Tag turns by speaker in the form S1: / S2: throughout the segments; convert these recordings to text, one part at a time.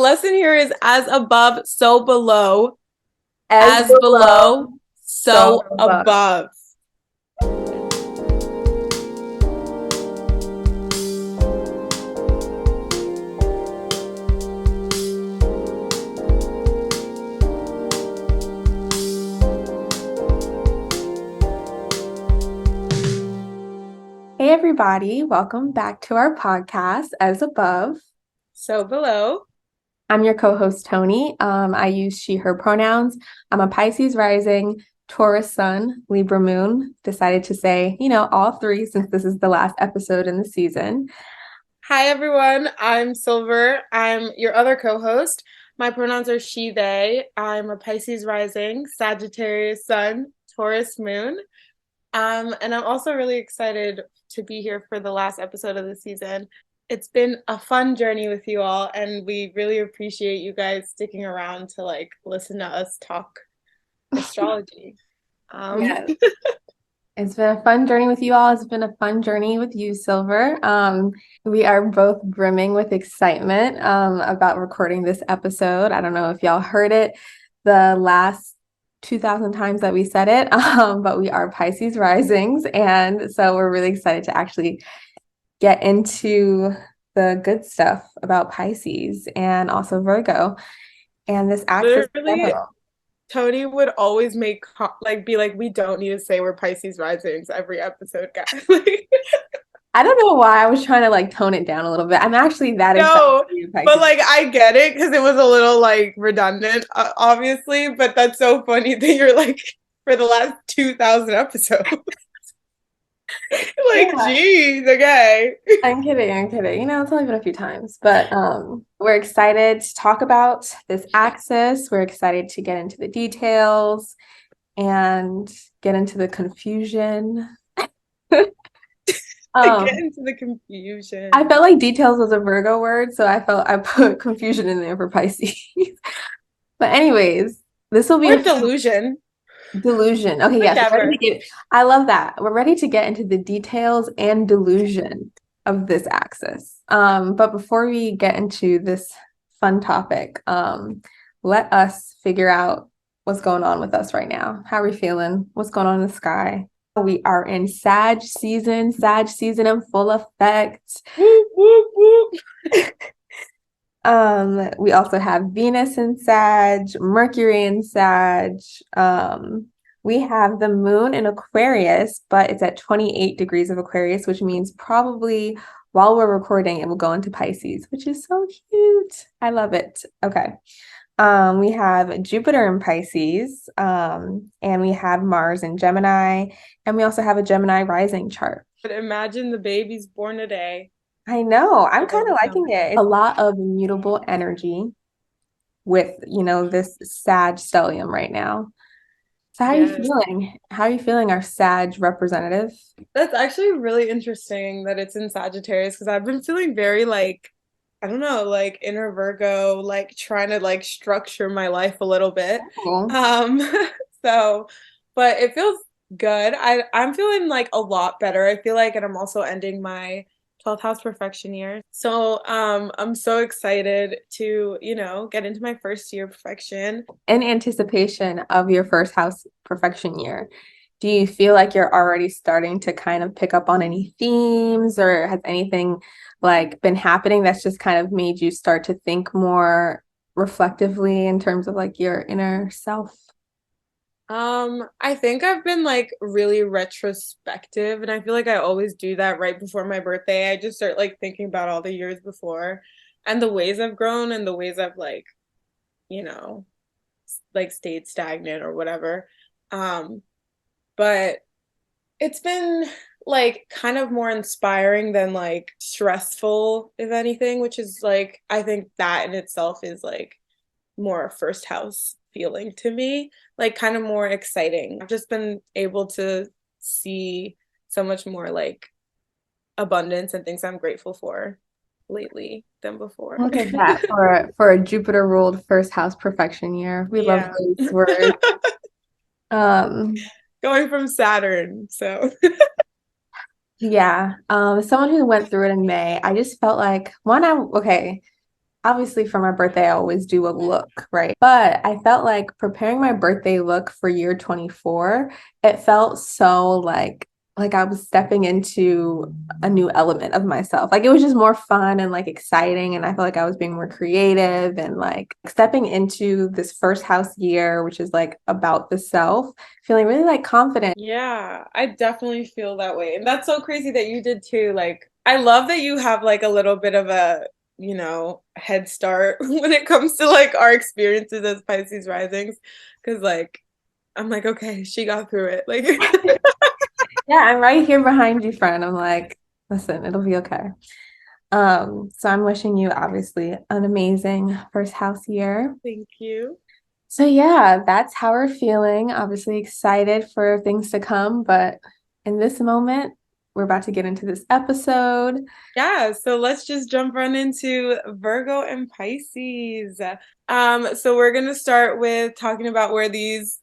S1: lesson here is as above, so below.
S2: As
S1: As below, so
S2: above.
S1: above.
S2: Hey everybody, welcome back to our podcast, As Above.
S1: So below.
S2: I'm your co-host, Toni. I use she, her pronouns. I'm a Pisces rising, Taurus sun, Libra moon. Decided to say, all three since this is the last episode in the season.
S1: Hi everyone, I'm Silver. I'm your other co-host. My pronouns are she, they. I'm a Pisces rising, Sagittarius sun, Taurus moon. And I'm also really excited to be here for the last episode of the season. It's been a fun journey with you all, and we really appreciate you guys sticking around to listen to us talk astrology.
S2: Yes. It's been a fun journey with you all. It's been a fun journey with you, Silver. We are both brimming with excitement about recording this episode. I don't know if y'all heard it the last 2,000 times that we said it, but we are Pisces risings. And so we're really excited to actually get into the good stuff about Pisces and also Virgo and this axis.
S1: Literally, Toni would always be like, we don't need to say we're Pisces risings every episode, guys.
S2: I don't know why I was trying to tone it down a little bit. I'm actually that excited
S1: No,
S2: to be a Pisces.
S1: but I get it because it was a little redundant, obviously. But that's so funny that you're for the last 2,000 episodes. Geez, okay.
S2: I'm kidding. It's only been a few times, but we're excited to talk about this axis. We're excited to get into the details and get into the confusion.
S1: Get into the confusion.
S2: I felt like details was a Virgo word, so I put confusion in there for Pisces. But anyways, this will be
S1: a delusion.
S2: Delusion. Okay, yes. I love that. We're ready to get into the details and delusion of this axis. But before we get into this fun topic, let us figure out what's going on with us right now. How are we feeling? What's going on in the sky? We are in Sag season in full effect.
S1: Whoop, whoop, whoop.
S2: We also have Venus in Sag, Mercury in Sag. We have the moon in Aquarius, but it's at 28 degrees of Aquarius, which means probably while we're recording, it will go into Pisces, which is so cute. I love it. Okay. We have Jupiter in Pisces, and we have Mars in Gemini, and we also have a Gemini rising chart.
S1: But imagine the baby's born today.
S2: I know. I'm kind of liking it. A lot of mutable energy with, this Sag stellium right now. So how are you feeling? How are you feeling, our Sag representative?
S1: That's actually really interesting that it's in Sagittarius because I've been feeling very I don't know, inner Virgo, trying to structure my life a little bit. So, but it feels good. I'm feeling a lot better. I feel and I'm also ending my 12th house perfection year. So I'm so excited to, get into my first year of perfection.
S2: In anticipation of your first house perfection year, do you feel like you're already starting to kind of pick up on any themes, or has anything been happening that's just kind of made you start to think more reflectively in terms of your inner self?
S1: I think I've been really retrospective, and I feel I always do that right before my birthday. I just start thinking about all the years before and the ways I've grown and the ways I've stayed stagnant or whatever. But it's been kind of more inspiring than stressful, if anything, which is I think that in itself is more first house feeling to me, kind of more exciting. I've just been able to see so much more abundance and things I'm grateful for lately than before.
S2: Look at that for a Jupiter ruled first house perfection year. We love those words.
S1: Going from Saturn, so
S2: yeah. Someone who went through it in May, I just felt obviously for my birthday, I always do a look, right? But I felt like preparing my birthday look for year 24, it felt so like I was stepping into a new element of myself. Like it was just more fun and like exciting. And I felt like I was being more creative and like stepping into this first house year, which is like about the self, feeling really like confident.
S1: Yeah, I definitely feel that way. And that's so crazy that you did too. Like, I love that you have like a little bit of a, head start when it comes to like our experiences as Pisces risings. Because like, I'm like, okay, she got through it. Like,
S2: Yeah, I'm right here behind you, friend. I'm like, listen, it'll be okay. So I'm wishing you obviously an amazing first house year.
S1: thank you.
S2: So yeah, that's how we're feeling. Obviously excited for things to come, but in this moment, we're about to get into this episode.
S1: Yeah, so let's just jump right into Virgo and Pisces. So we're gonna start with talking about where these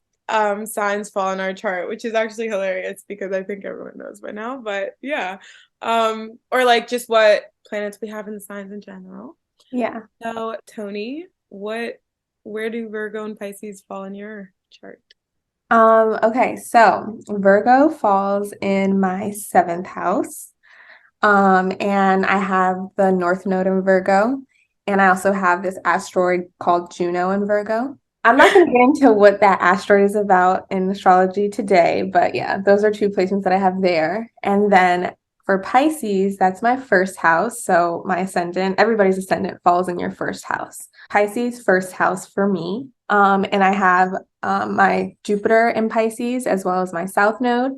S1: signs fall in our chart, which is actually hilarious because I think everyone knows by now, but yeah. Or like just what planets we have in the signs in general.
S2: Yeah.
S1: So, Toni, where do Virgo and Pisces fall in your chart?
S2: Okay, so Virgo falls in my seventh house. And I have the North Node in Virgo, and I also have this asteroid called Juno in Virgo. I'm not going to get into what that asteroid is about in astrology today, but yeah, those are two placements that I have there. And then for Pisces, that's my first house. So my ascendant, everybody's ascendant falls in your first house. Pisces, first house for me. And I have my Jupiter in Pisces as well as my South Node.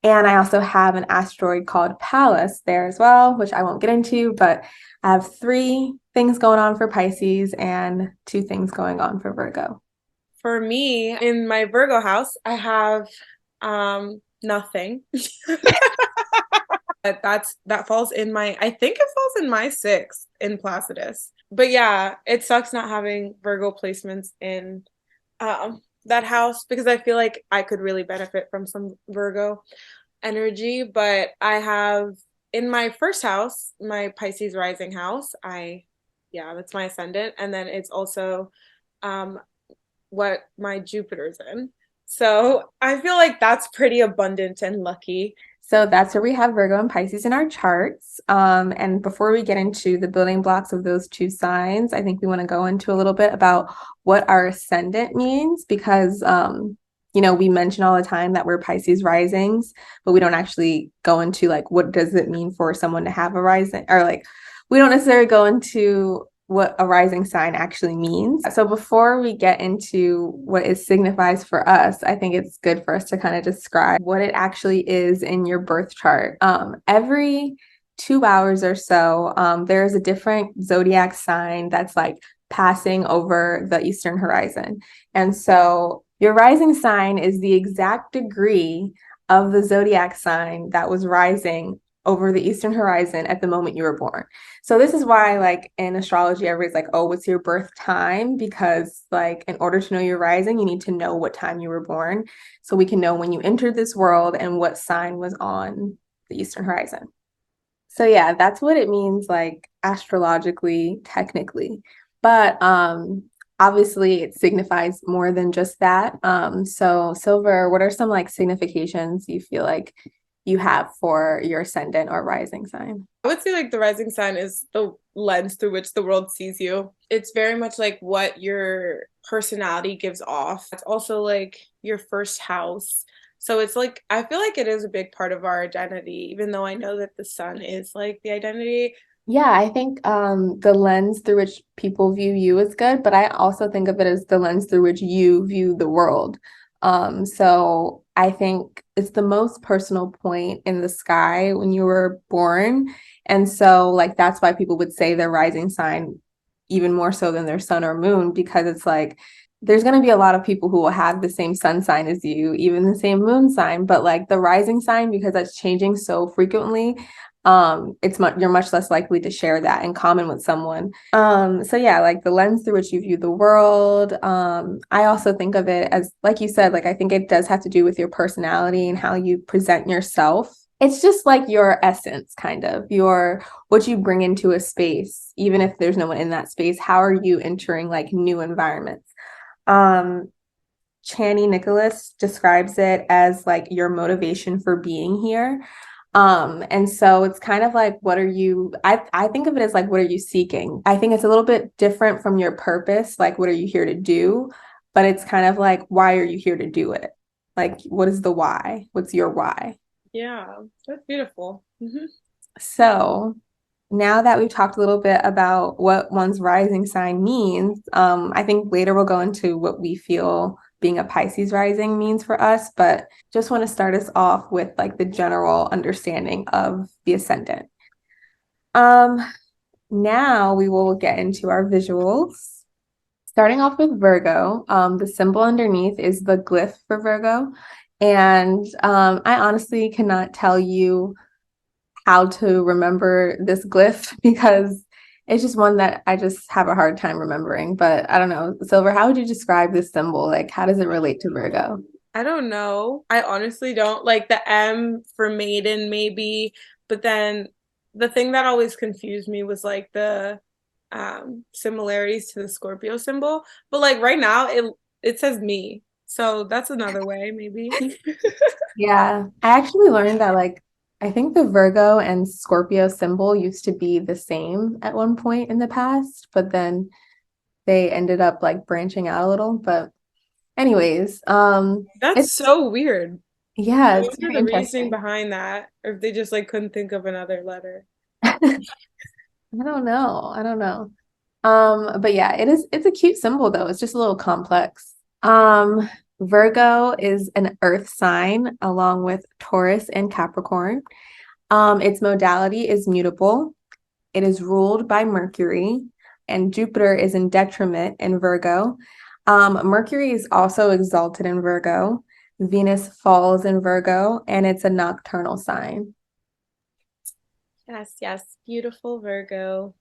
S2: And I also have an asteroid called Pallas there as well, which I won't get into, but I have 3 things going on for Pisces and 2 things going on for Virgo.
S1: For me, in my Virgo house, I have nothing. But that falls in my, I think it falls in my 6th in Placidus. But yeah, it sucks not having Virgo placements in that house because I feel like I could really benefit from some Virgo energy. But I have in my first house, my Pisces rising house, yeah, that's my ascendant. And then it's also um what my Jupiter's in. So I feel like that's pretty abundant and lucky.
S2: So that's where we have Virgo and Pisces in our charts. And before we get into the building blocks of those 2 signs, I think we want to go into a little bit about what our ascendant means because, we mention all the time that we're Pisces risings, but we don't actually go into like, what does it mean for someone to have a rising or like, we don't necessarily go into what a rising sign actually means. So before we get into what it signifies for us, I think it's good for us to kind of describe what it actually is in your birth chart. Every 2 hours or so, there's a different zodiac sign that's like passing over the eastern horizon. And so your rising sign is the exact degree of the zodiac sign that was rising over the eastern horizon at the moment you were born. So this is why like in astrology, everybody's like, oh, what's your birth time? Because like in order to know your rising, you need to know what time you were born. So we can know when you entered this world and what sign was on the eastern horizon. So yeah, that's what it means like astrologically, technically. But obviously it signifies more than just that. So Silver, what are some like significations you feel like you have for your ascendant or rising sign?
S1: I would say like the rising sign is the lens through which the world sees you. It's very much like what your personality gives off. It's also like your first house. So it's like I feel like it is a big part of our identity, even though I know that the sun is like the identity.
S2: Yeah, I think the lens through which people view you is good, but I also think of it as the lens through which you view the world. So I think it's the most personal point in the sky when you were born. And so like that's why people would say their rising sign even more so than their sun or moon, because it's like there's going to be a lot of people who will have the same sun sign as you, even the same moon sign, but like the rising sign, because that's changing so frequently, you're much less likely to share that in common with someone. So yeah, like the lens through which you view the world. I also think of it as, like you said, like I think it does have to do with your personality and how you present yourself It's just like your essence, kind of your what you bring into a space, even if there's no one in that space. How are you entering like new environments? Um, Chani Nicholas describes it as like your motivation for being here. And so it's kind of like, what are you, I think of it as like, what are you seeking? I think it's a little bit different from your purpose, like, what are you here to do? But it's kind of like, why are you here to do it? Like, what is the why? What's your why?
S1: Yeah, that's beautiful.
S2: So now that we've talked a little bit about what one's rising sign means, I think later we'll go into what we feel being a Pisces rising means for us, but just want to start us off with like the general understanding of the ascendant. Um, Now we will get into our visuals. Starting off with Virgo, the symbol underneath is the glyph for Virgo. And I honestly cannot tell you how to remember this glyph because it's just one that I just have a hard time remembering. But I don't know, Silver, how would you describe this symbol? Like, how does it relate to Virgo?
S1: I don't know. I honestly don't. Like the M for maiden, maybe, but then the thing that always confused me was like the similarities to the Scorpio symbol. But like right now it says me. So that's another way, maybe.
S2: Yeah, I actually learned that like I think the Virgo and Scorpio symbol used to be the same at one point in the past, but then they ended up like branching out a little. But anyways,
S1: That's
S2: it's
S1: so weird.
S2: yeah,
S1: I
S2: it's
S1: wonder
S2: very
S1: the reasoning
S2: interesting.
S1: behind that, or if they just like couldn't think of another letter.
S2: I don't know. I don't know. But yeah, it's a cute symbol though. It's just a little complex. Virgo is an earth sign along with Taurus and Capricorn. Its modality is mutable. It is ruled by Mercury, and Jupiter is in detriment in Virgo. Mercury is also exalted in Virgo. Venus falls in Virgo, and it's a nocturnal sign.
S1: Yes, yes, beautiful Virgo.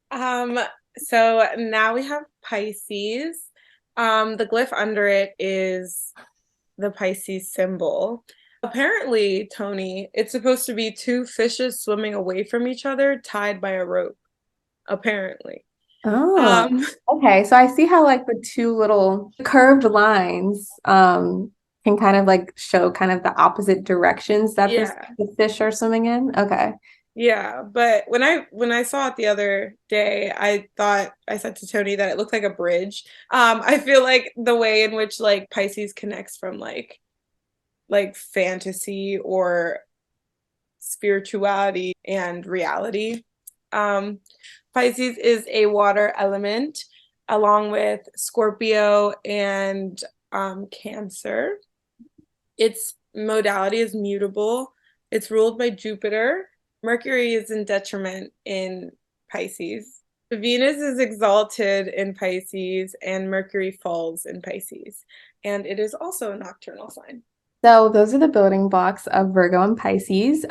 S1: Um, so now we have Pisces. The glyph under it is the Pisces symbol. Apparently, Toni, it's supposed to be two fishes swimming away from each other, tied by a rope. Apparently.
S2: Oh,
S1: Um,
S2: okay. So I see how like the two little curved lines can kind of like show kind of the opposite directions that
S1: yeah.
S2: the fish are swimming in. Okay.
S1: Yeah, but when I saw it the other day, I said to Toni that it looked like a bridge. I feel like the way in which like Pisces connects from like fantasy or spirituality and reality. Um, Pisces is a water element along with Scorpio and Cancer. Its modality is mutable. It's ruled by Jupiter. Mercury is in detriment in Pisces. Venus is exalted in Pisces, and Mercury falls in Pisces. And it is also a nocturnal sign.
S2: So those are the building blocks of Virgo and Pisces.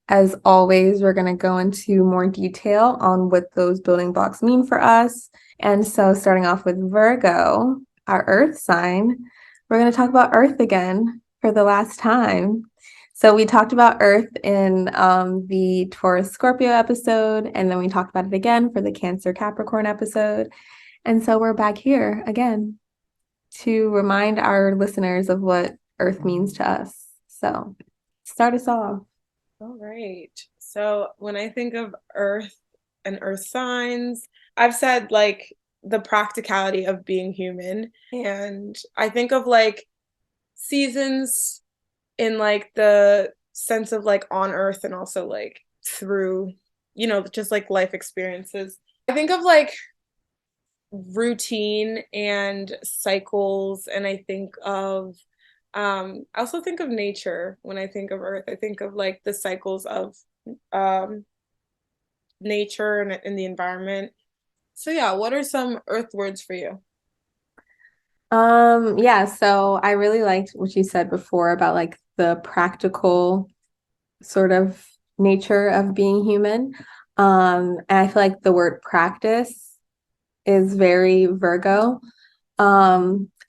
S2: As always, we're going to go into more detail on what those building blocks mean for us. And so starting off with Virgo, our earth sign, we're going to talk about Earth again for the last time. So we talked about Earth in the Taurus Scorpio episode, and then we talked about it again for the Cancer Capricorn episode. And so we're back here again to remind our listeners of what Earth means to us. So start us off.
S1: All right. So when I think of Earth and Earth signs, I've said like the practicality of being human. And I think of like seasons in like the sense of like on Earth and also like through, just like life experiences. I think of like routine and cycles, and I also think of nature when I think of Earth. I think of like the cycles of um nature and the environment. So yeah, what are some Earth words for you?
S2: Yeah, so I really liked what you said before about like the practical sort of nature of being human. And I feel like the word practice is very Virgo.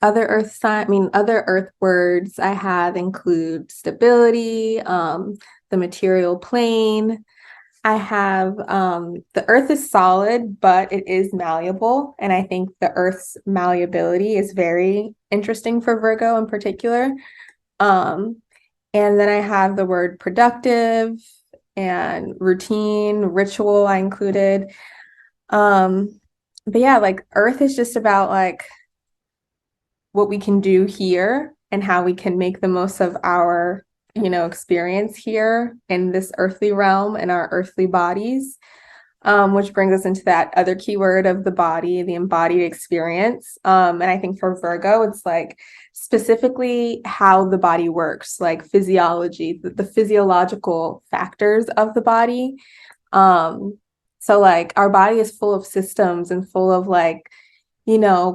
S2: Other earth sign, I mean, other earth words I have include stability, the material plane. I have the earth is solid, but it is malleable. And I think the earth's malleability is very interesting for Virgo in particular. Um, and then I have the word productive and routine, ritual I included. But yeah, like earth is just about like what we can do here and how we can make the most of our, experience here in this earthly realm and our earthly bodies. Which brings us into that other keyword of the body, the embodied experience. And I think for Virgo, it's like specifically how the body works, like physiology, the physiological factors of the body. So like our body is full of systems and full of like,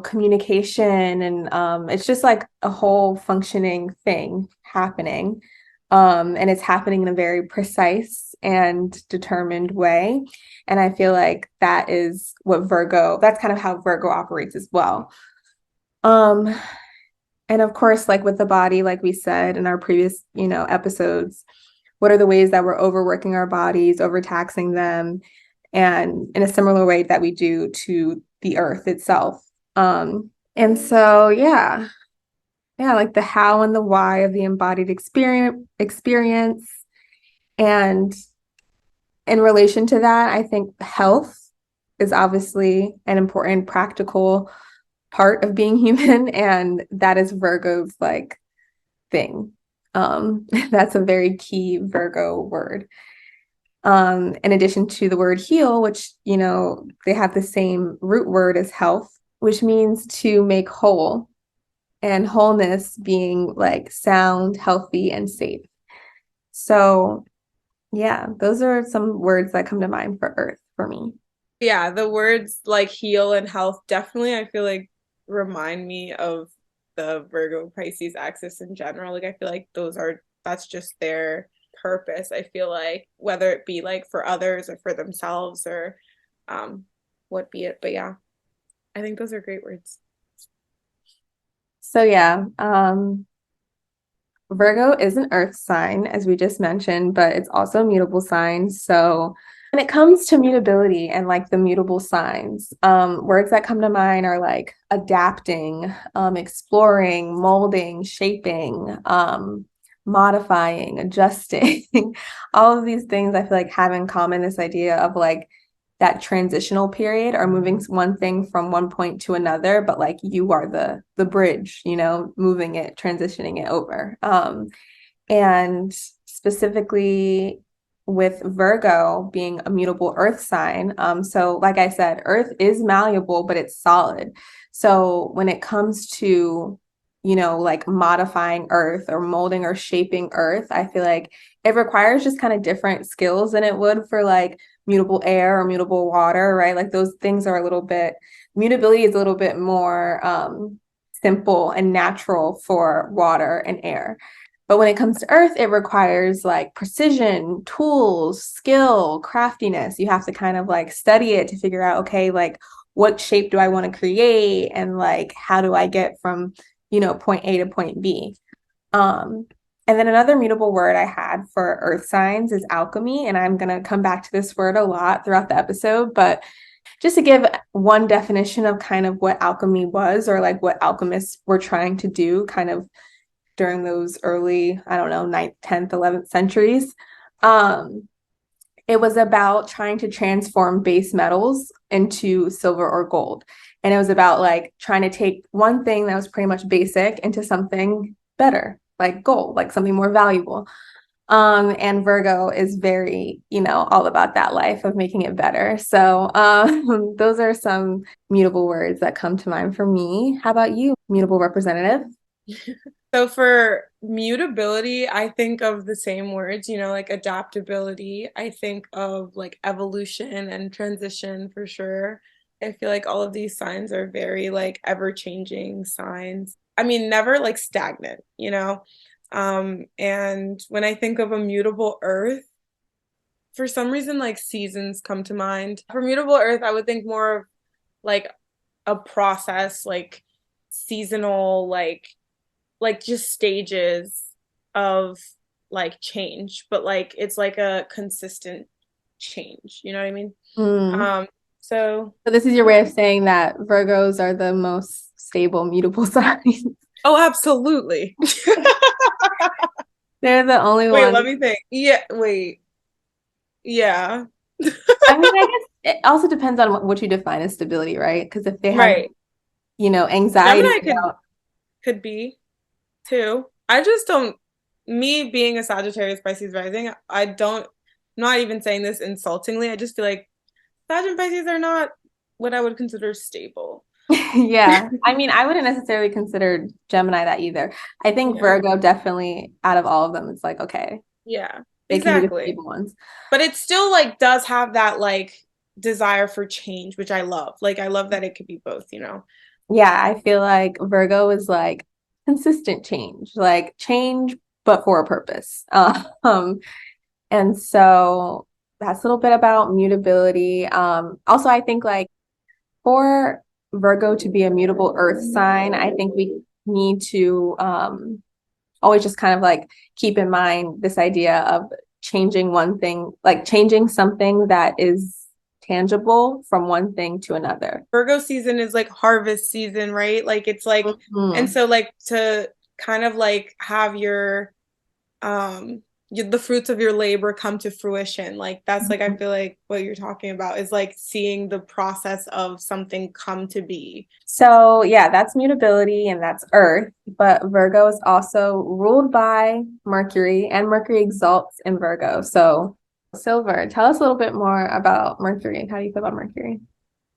S2: communication and it's just like a whole functioning thing happening. And it's happening in a very precise and determined way. And I feel like that's kind of how Virgo operates as well. Um, and of course, like with the body, like we said in our previous, episodes, what are the ways that we're overworking our bodies, overtaxing them, and in a similar way that we do to the earth itself. And so, yeah, like the how and the why of the embodied experience. And in relation to that, I think health is obviously an important practical part of being human, and that is Virgo's like thing. That's a very key Virgo word. In addition to the word heal, which, they have the same root word as health, which means to make whole, and wholeness being like sound, healthy, and safe. So, yeah, those are some words that come to mind for Earth for me.
S1: Yeah, the words like heal and health definitely I feel like remind me of the Virgo Pisces axis in general. Like I feel like that's just their purpose. I feel like whether it be like for others or for themselves or what be it. But yeah, I think those are great words.
S2: So, yeah, Virgo is an earth sign, as we just mentioned, but it's also a mutable sign. So when it comes to mutability and like the mutable signs, words that come to mind are like adapting, exploring, molding, shaping, modifying, adjusting. All of these things I feel like have in common this idea of like that transitional period or moving one thing from one point to another, but like you are the bridge, moving it, transitioning it over. And specifically with Virgo being a mutable earth sign. So like I said, earth is malleable, but it's solid. So when it comes to, like modifying earth or molding or shaping earth, I feel like it requires just kind of different skills than it would for like mutable air or mutable water, right? Like those things are mutability is a little bit more simple and natural for water and air. But when it comes to earth, it requires like precision, tools, skill, craftiness. You have to kind of like study it to figure out, okay, like what shape do I want to create? And like, how do I get from, point A to point B? Um, and then another mutable word I had for earth signs is alchemy. And I'm going to come back to this word a lot throughout the episode. But just to give one definition of kind of what alchemy was or like what alchemists were trying to do kind of during those early, I don't know, 9th, 10th, 11th centuries. It was about trying to transform base metals into silver or gold. And it was about like trying to take one thing that was pretty much basic into something better, like gold, like something more valuable. And Virgo is very, all about that life of making it better. So those are some mutable words that come to mind for me. How about you, mutable representative?
S1: So for mutability, I think of the same words, like adaptability. I think of like evolution and transition for sure. I feel like all of these signs are very like ever-changing signs. I mean, never like stagnant, And when I think of a mutable earth, for some reason, like seasons come to mind. For mutable earth, I would think more of like a process, like seasonal, like just stages of like change, but like it's like a consistent change. You know what I mean?
S2: Mm.
S1: Um, so
S2: So this is your way of saying that Virgos are the most stable, mutable signs.
S1: oh, absolutely.
S2: They're the only
S1: Wait,
S2: ones.
S1: let me think. Yeah, wait. Yeah.
S2: I mean, I guess it also depends on what you define as stability, right? Because if they have,
S1: Right.
S2: anxiety
S1: Gemini could
S2: about,
S1: could be too. I just don't, me being a Sagittarius Pisces rising, I don't, I'm not even saying this insultingly. I just feel like Sag and Pisces are not what I would consider stable.
S2: yeah. I mean, I wouldn't necessarily consider Gemini that either. I think
S1: Yeah.
S2: Virgo definitely, out of all of them, it's like, okay,
S1: Yeah.
S2: they can be the
S1: Exactly.
S2: stable ones.
S1: But it still like does have that like desire for change, which I love. Like I love that it could be both, you know.
S2: Yeah, I feel like Virgo is like consistent change, like change, but for a purpose. And so that's a little bit about mutability. Also, I think like for Virgo to be a mutable earth sign, I think we need to always just kind of like keep in mind this idea of changing one thing, like changing something that is tangible from one thing to another.
S1: Virgo season is like harvest season, right? Like it's like, and
S2: Mhm.
S1: so like to kind of like have your um the fruits of your labor come to fruition. Like that's like I feel like what you're talking about is like seeing the process of something come to be.
S2: So yeah, that's mutability and that's Earth, but Virgo is also ruled by Mercury, and Mercury exalts in Virgo. So Silver, tell us a little bit more about Mercury and how do you feel about Mercury?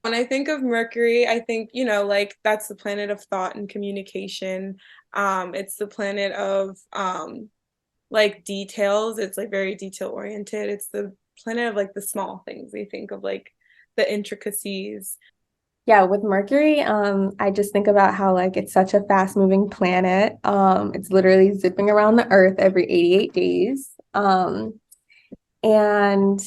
S1: When I think of Mercury, I think, you know, like that's the planet of thought and communication. It's the planet of like details. It's like very detail oriented. It's the planet of like the small things. We think of like the intricacies.
S2: Yeah, with Mercury, I just think about how like it's such a fast-moving planet. It's literally zipping around the Earth every 88 days. And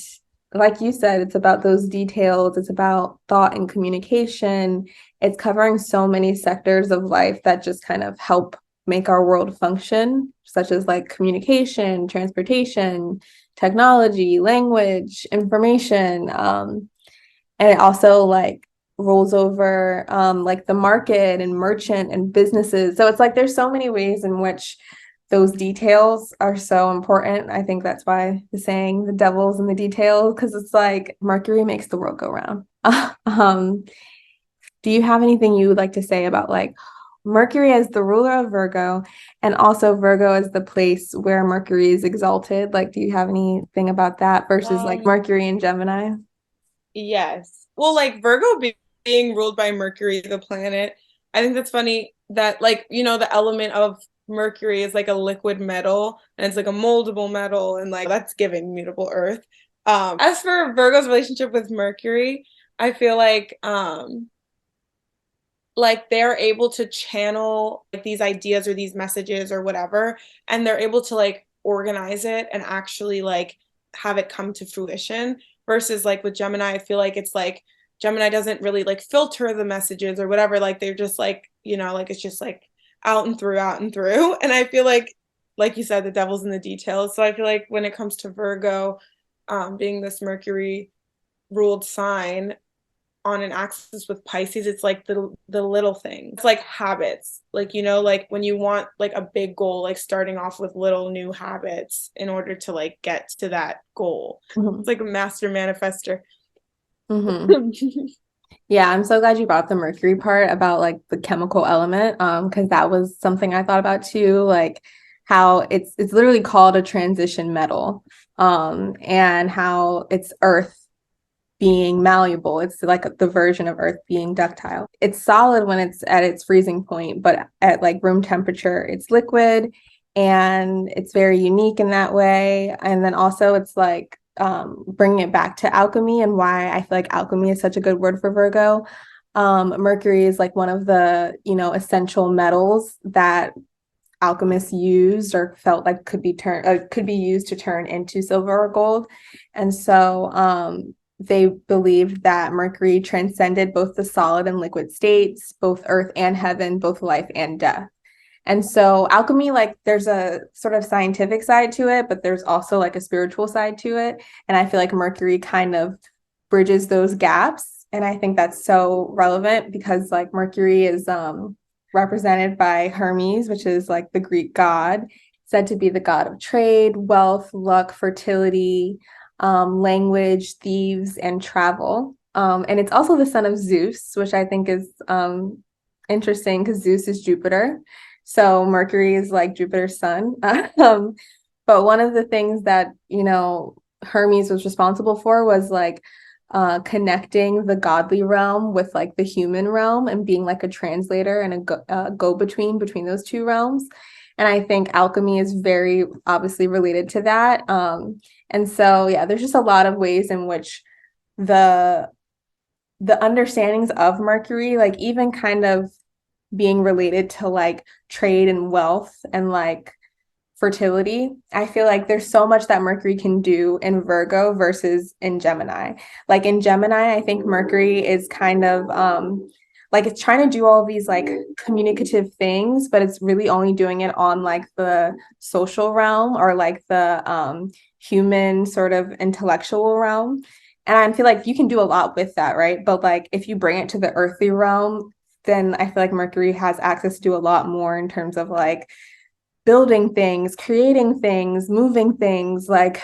S2: like you said, it's about those details, it's about thought and communication. It's covering so many sectors of life that just kind of help make our world function, such as like communication, transportation, technology, language, information. And it also like rolls over like the market and merchant and businesses. So it's like there's so many ways in which those details are so important. I think that's why the saying the devil's in the details, because it's like Mercury makes the world go round. um, do you have anything you would like to say about like Mercury as the ruler of Virgo and also Virgo as the place where Mercury is exalted? Like, do you have anything about that versus like
S1: Um,
S2: Mercury and Gemini?
S1: yes. Well, like being ruled by Mercury, the planet, I think that's funny that like, you know, the element of Mercury is like a liquid metal and it's like a moldable metal and like that's giving mutable earth. As for Virgo's relationship with Mercury, I feel like they're able to channel like these ideas or these messages or whatever, and they're able to like organize it and actually like have it come to fruition versus like with Gemini, I feel like it's like Gemini doesn't really like filter the messages or whatever, like they're just like, you know, like it's just like out and through. And I feel like you said, the devil's in the details. So I feel like when it comes to Virgo, being this Mercury ruled sign, on an axis with Pisces, it's like the little things. It's like habits. Like, you know, like when you want like a big goal, like starting off with little new habits in order to like get to that goal. It's
S2: Mhm.
S1: like a master manifester.
S2: Mhm. Yeah, I'm so glad you brought the Mercury part about like the chemical element, because that was something I thought about too, like how it's literally called a transition metal, and how it's Earth being malleable. It's like the version of Earth being ductile. It's solid when it's at its freezing point, but at like room temperature, it's liquid and it's very unique in that way. And then also it's like bringing it back to alchemy and why I feel like alchemy is such a good word for Virgo. Mercury is like one of the, essential metals that alchemists used or felt like could be used to turn into silver or gold. And so they believed that Mercury transcended both the solid and liquid states, both earth and heaven, both life and death. And so alchemy, like there's a sort of scientific side to it, but there's also like a spiritual side to it. And I feel like Mercury kind of bridges those gaps. And I think that's so relevant because like Mercury is represented by Hermes, which is like the Greek god, said to be the god of trade, wealth, luck, fertility, language, thieves, and travel. And it's also the son of Zeus, which I think is interesting because Zeus is Jupiter. So Mercury is like Jupiter's son. But one of the things that, Hermes was responsible for was like connecting the godly realm with like the human realm and being like a translator and a go-between between those two realms. And I think alchemy is very obviously related to that. And so, yeah, there's just a lot of ways in which the understandings of Mercury, like even kind of being related to like trade and wealth and like fertility. I feel like there's so much that Mercury can do in Virgo versus in Gemini. Like in Gemini, I think Mercury is kind of like it's trying to do all these like communicative things, but it's really only doing it on like the social realm or like the human sort of intellectual realm. And I feel like you can do a lot with that, right? But like if you bring it to the earthly realm, then I feel like Mercury has access to do a lot more in terms of like building things, creating things, moving things, like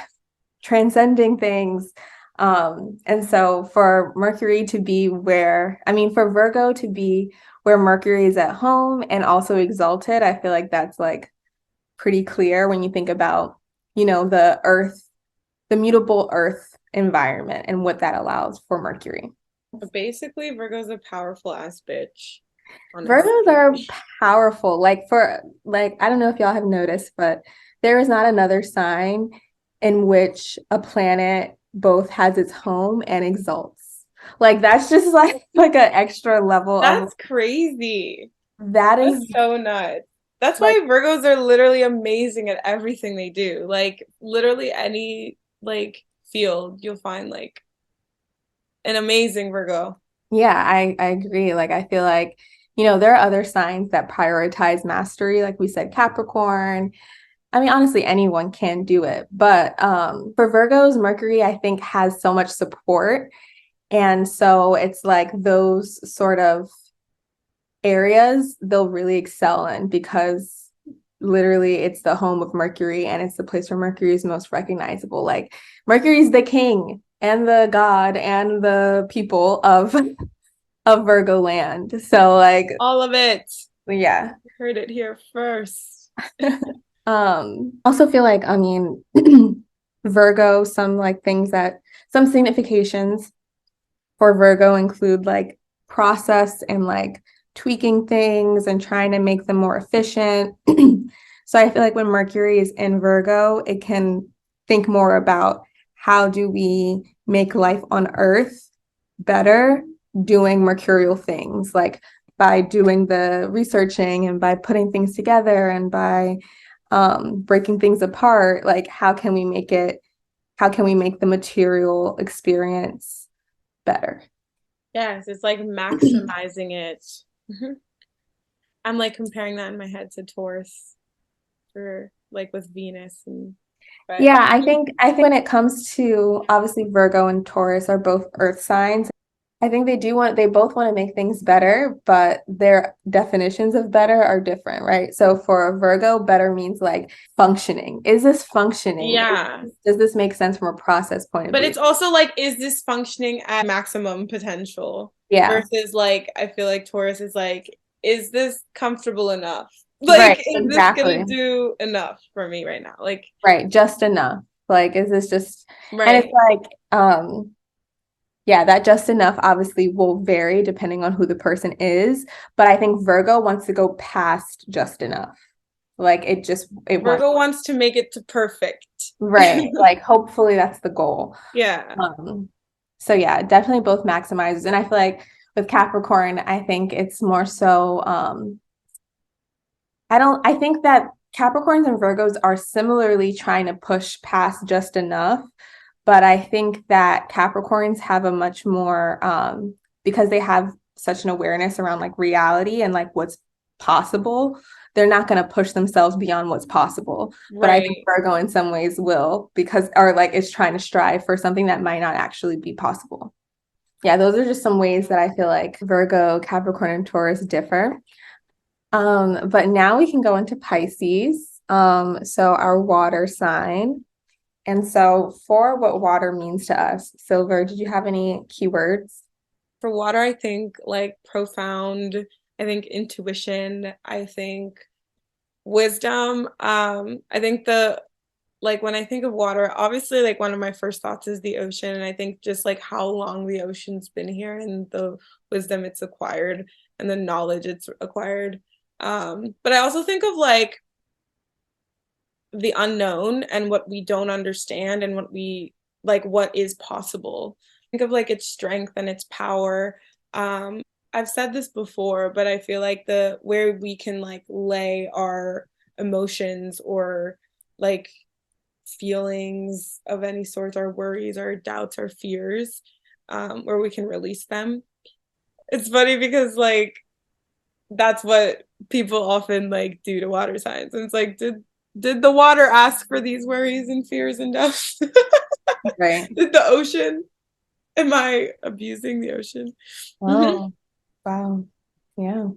S2: transcending things. And so for Mercury to be for Virgo to be where Mercury is at home and also exalted, I feel like that's like pretty clear when you think about, the earth, the mutable earth environment and what that allows for Mercury.
S1: Basically, Virgo's a powerful ass bitch. Honestly.
S2: Virgos are powerful. Like I don't know if y'all have noticed, but there is not another sign in which a planet both has its home and exalts. Like that's just like an extra level
S1: That's crazy.
S2: That is
S1: That's so nuts. That's
S2: like,
S1: why Virgos are literally amazing at everything they do. Like literally any like field, you'll find like an amazing Virgo.
S2: yeah, I agree. Like I feel like, there are other signs that prioritize mastery, like we said, Capricorn. I mean, honestly, anyone can do it. But for Virgos, Mercury, I think, has so much support. And so it's like those sort of areas they'll really excel in because literally it's the home of Mercury and it's the place where Mercury is most recognizable. Like Mercury's the king and the god and the people of Virgo land. So like
S1: all of it.
S2: Yeah.
S1: Heard it here first.
S2: Also feel like, I mean, Virgo, some significations for Virgo include like process and like tweaking things and trying to make them more efficient. So I feel like when Mercury is in Virgo, it can think more about how do we make life on Earth better doing mercurial things, like by doing the researching and by putting things together and by breaking things apart. Like how can we make the material experience better?
S1: Yes, it's like maximizing it. I'm like comparing that in my head to Taurus for like with Venus
S2: Yeah, I think when it comes to obviously Virgo and Taurus are both earth signs. I think they both want to make things better, but their definitions of better are different, right? So for a Virgo, better means like functioning. Is this functioning?
S1: Yeah.
S2: Does this make sense from a process point of view?
S1: But it's also like, is this functioning at maximum potential?
S2: Yeah.
S1: Versus like, I feel like Taurus is like, is this comfortable enough? Like,
S2: right,
S1: is
S2: exactly.
S1: this gonna do enough for me right now? Like,
S2: right, just enough. Like, is this just
S1: right.
S2: And it's like, yeah, that just enough obviously will vary depending on who the person is. But I think Virgo wants to go past just enough. Like
S1: Virgo wants to make it to perfect.
S2: Right. Like hopefully that's the goal.
S1: Yeah.
S2: So yeah, definitely both maximizers. And I feel like with Capricorn, I think it's more so I think that Capricorns and Virgos are similarly trying to push past just enough, But I think that Capricorns have a much more, because they have such an awareness around like reality and like what's possible, they're not going to push themselves beyond what's possible. But I think
S1: Right.
S2: Virgo in some ways will, because, or like is trying to strive for something that might not actually be possible. Yeah, those are just some ways that I feel like Virgo, Capricorn, and Taurus differ. But now we can go into Pisces. So our water sign. And so for what water means to us, Silver, did you have any keywords?
S1: For water, I think like profound, I think intuition, I think wisdom. I think the like when I think of water, obviously like one of my first thoughts is the ocean. And I think just like how long the ocean's been here and the wisdom it's acquired and the knowledge it's acquired. But I also think of like the unknown and what we don't understand and what we like what is possible. Think of like its strength and its power. I've said this before, but I feel like the where we can like lay our emotions or like feelings of any sort, our worries, our doubts, our fears, where we can release them. It's funny because like that's what people often like do to water signs. And it's like, did the water ask for these worries and fears and doubts?
S2: Right.
S1: Did the ocean? Am I abusing the ocean?
S2: Oh, wow. Yeah.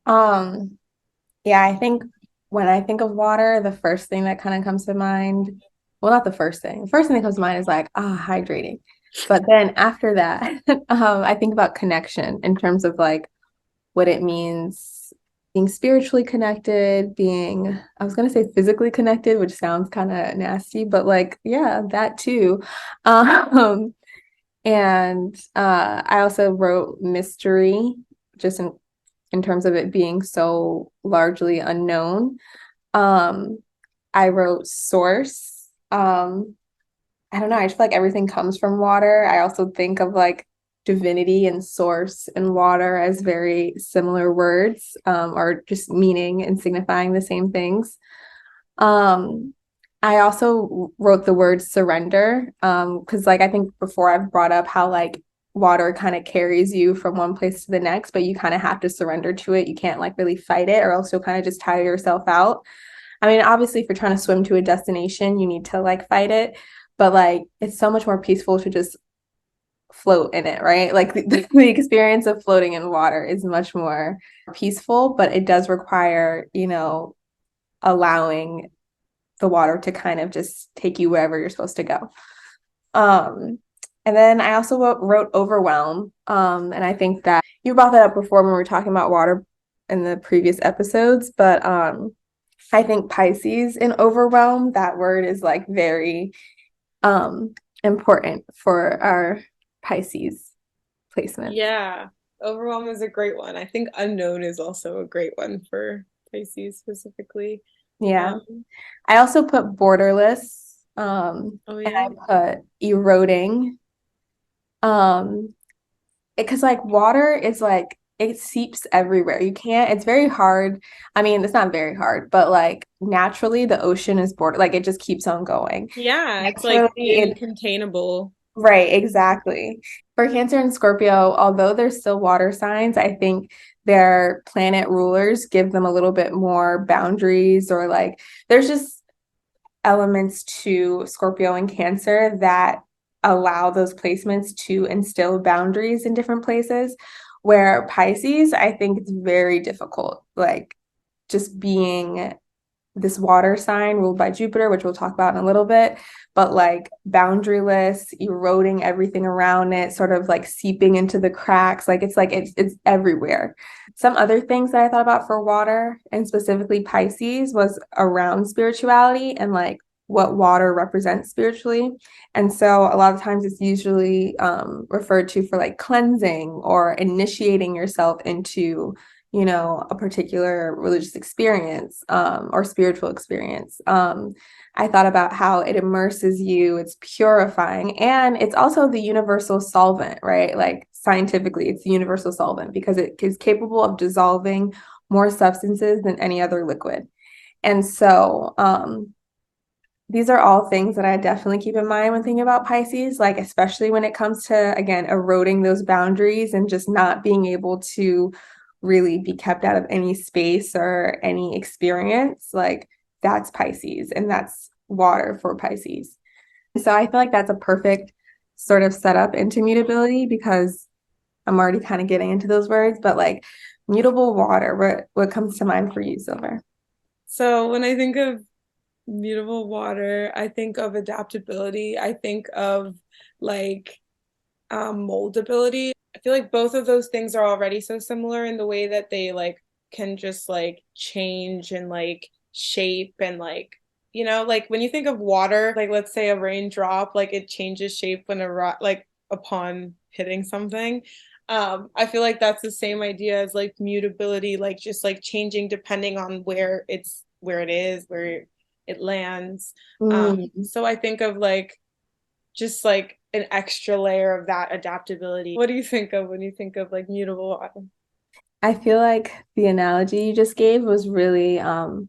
S2: Um, yeah, I think when I think of water, the first thing that kind of comes to mind, well, not the first thing. The first thing that comes to mind is like, hydrating. But then after that, I think about connection in terms of like what it means being spiritually connected, being, I was going to say physically connected, which sounds kind of nasty, but like, yeah, that too. Um, and I also wrote mystery, just in terms of it being so largely unknown. Um, I wrote source. I don't know. I just feel like everything comes from water. I also think of like divinity and source and water as very similar words, or just meaning and signifying the same things. Um, I also wrote the word surrender, because like I think before I've brought up how like water kind of carries you from one place to the next, but you kind of have to surrender to it. You can't like really fight it, or else you'll kind of just tire yourself out. I mean, obviously, if you're trying to swim to a destination, you need to like fight it, but like it's so much more peaceful to just float in it, right? Like the experience of floating in water is much more peaceful, but it does require, allowing the water to kind of just take you wherever you're supposed to go. Um, and then I also wrote overwhelm. And I think that you brought that up before when we were talking about water in the previous episodes, but I think Pisces in overwhelm, that word is like very important for our Pisces placement.
S1: Yeah, overwhelm is a great one. I think unknown is also a great one for Pisces specifically.
S2: Yeah.
S1: Um,
S2: I also put borderless,
S1: oh
S2: and
S1: yeah.
S2: I put eroding. Um, because like water is like it seeps everywhere. You can't, it's very hard. I mean, it's not very hard, but like naturally the ocean is border, like it just keeps on going.
S1: Yeah, it's like
S2: Naturally, it
S1: incontainable.
S2: right, exactly. For Cancer and Scorpio, although they're still water signs, I think their planet rulers give them a little bit more boundaries, or like there's just elements to Scorpio and Cancer that allow those placements to instill boundaries in different places. Where Pisces, I think it's very difficult, like just being this water sign ruled by Jupiter, which we'll talk about in a little bit, but like boundaryless, eroding everything around it, sort of like seeping into the cracks. Like it's everywhere. Some other things that I thought about for water and specifically Pisces was around spirituality and like what water represents spiritually. And so a lot of times it's usually referred to for like cleansing or initiating yourself into a particular religious experience, or spiritual experience. I thought about how it immerses you, it's purifying, and it's also the universal solvent, right? Like scientifically, it's the universal solvent because it is capable of dissolving more substances than any other liquid. And so these are all things that I definitely keep in mind when thinking about Pisces, like especially when it comes to, again, eroding those boundaries and just not being able to really be kept out of any space or any experience. Like that's Pisces and that's water for Pisces. So I feel like that's a perfect sort of setup into mutability because I'm already kind of getting into those words, but like mutable water, what comes to mind for you, Silver?
S1: So when I think of mutable water, I think of adaptability. I think of like moldability. I feel like both of those things are already so similar in the way that they like can just like change and like shape and like like when you think of water, like let's say a raindrop, like it changes shape when a rock like upon hitting something. I feel like that's the same idea as like mutability, like just like changing depending on where it is, where it lands.
S2: Mm.
S1: So I think of like just like an extra layer of that adaptability. What do you think of when you think of like mutable water?
S2: I feel like the analogy you just gave was really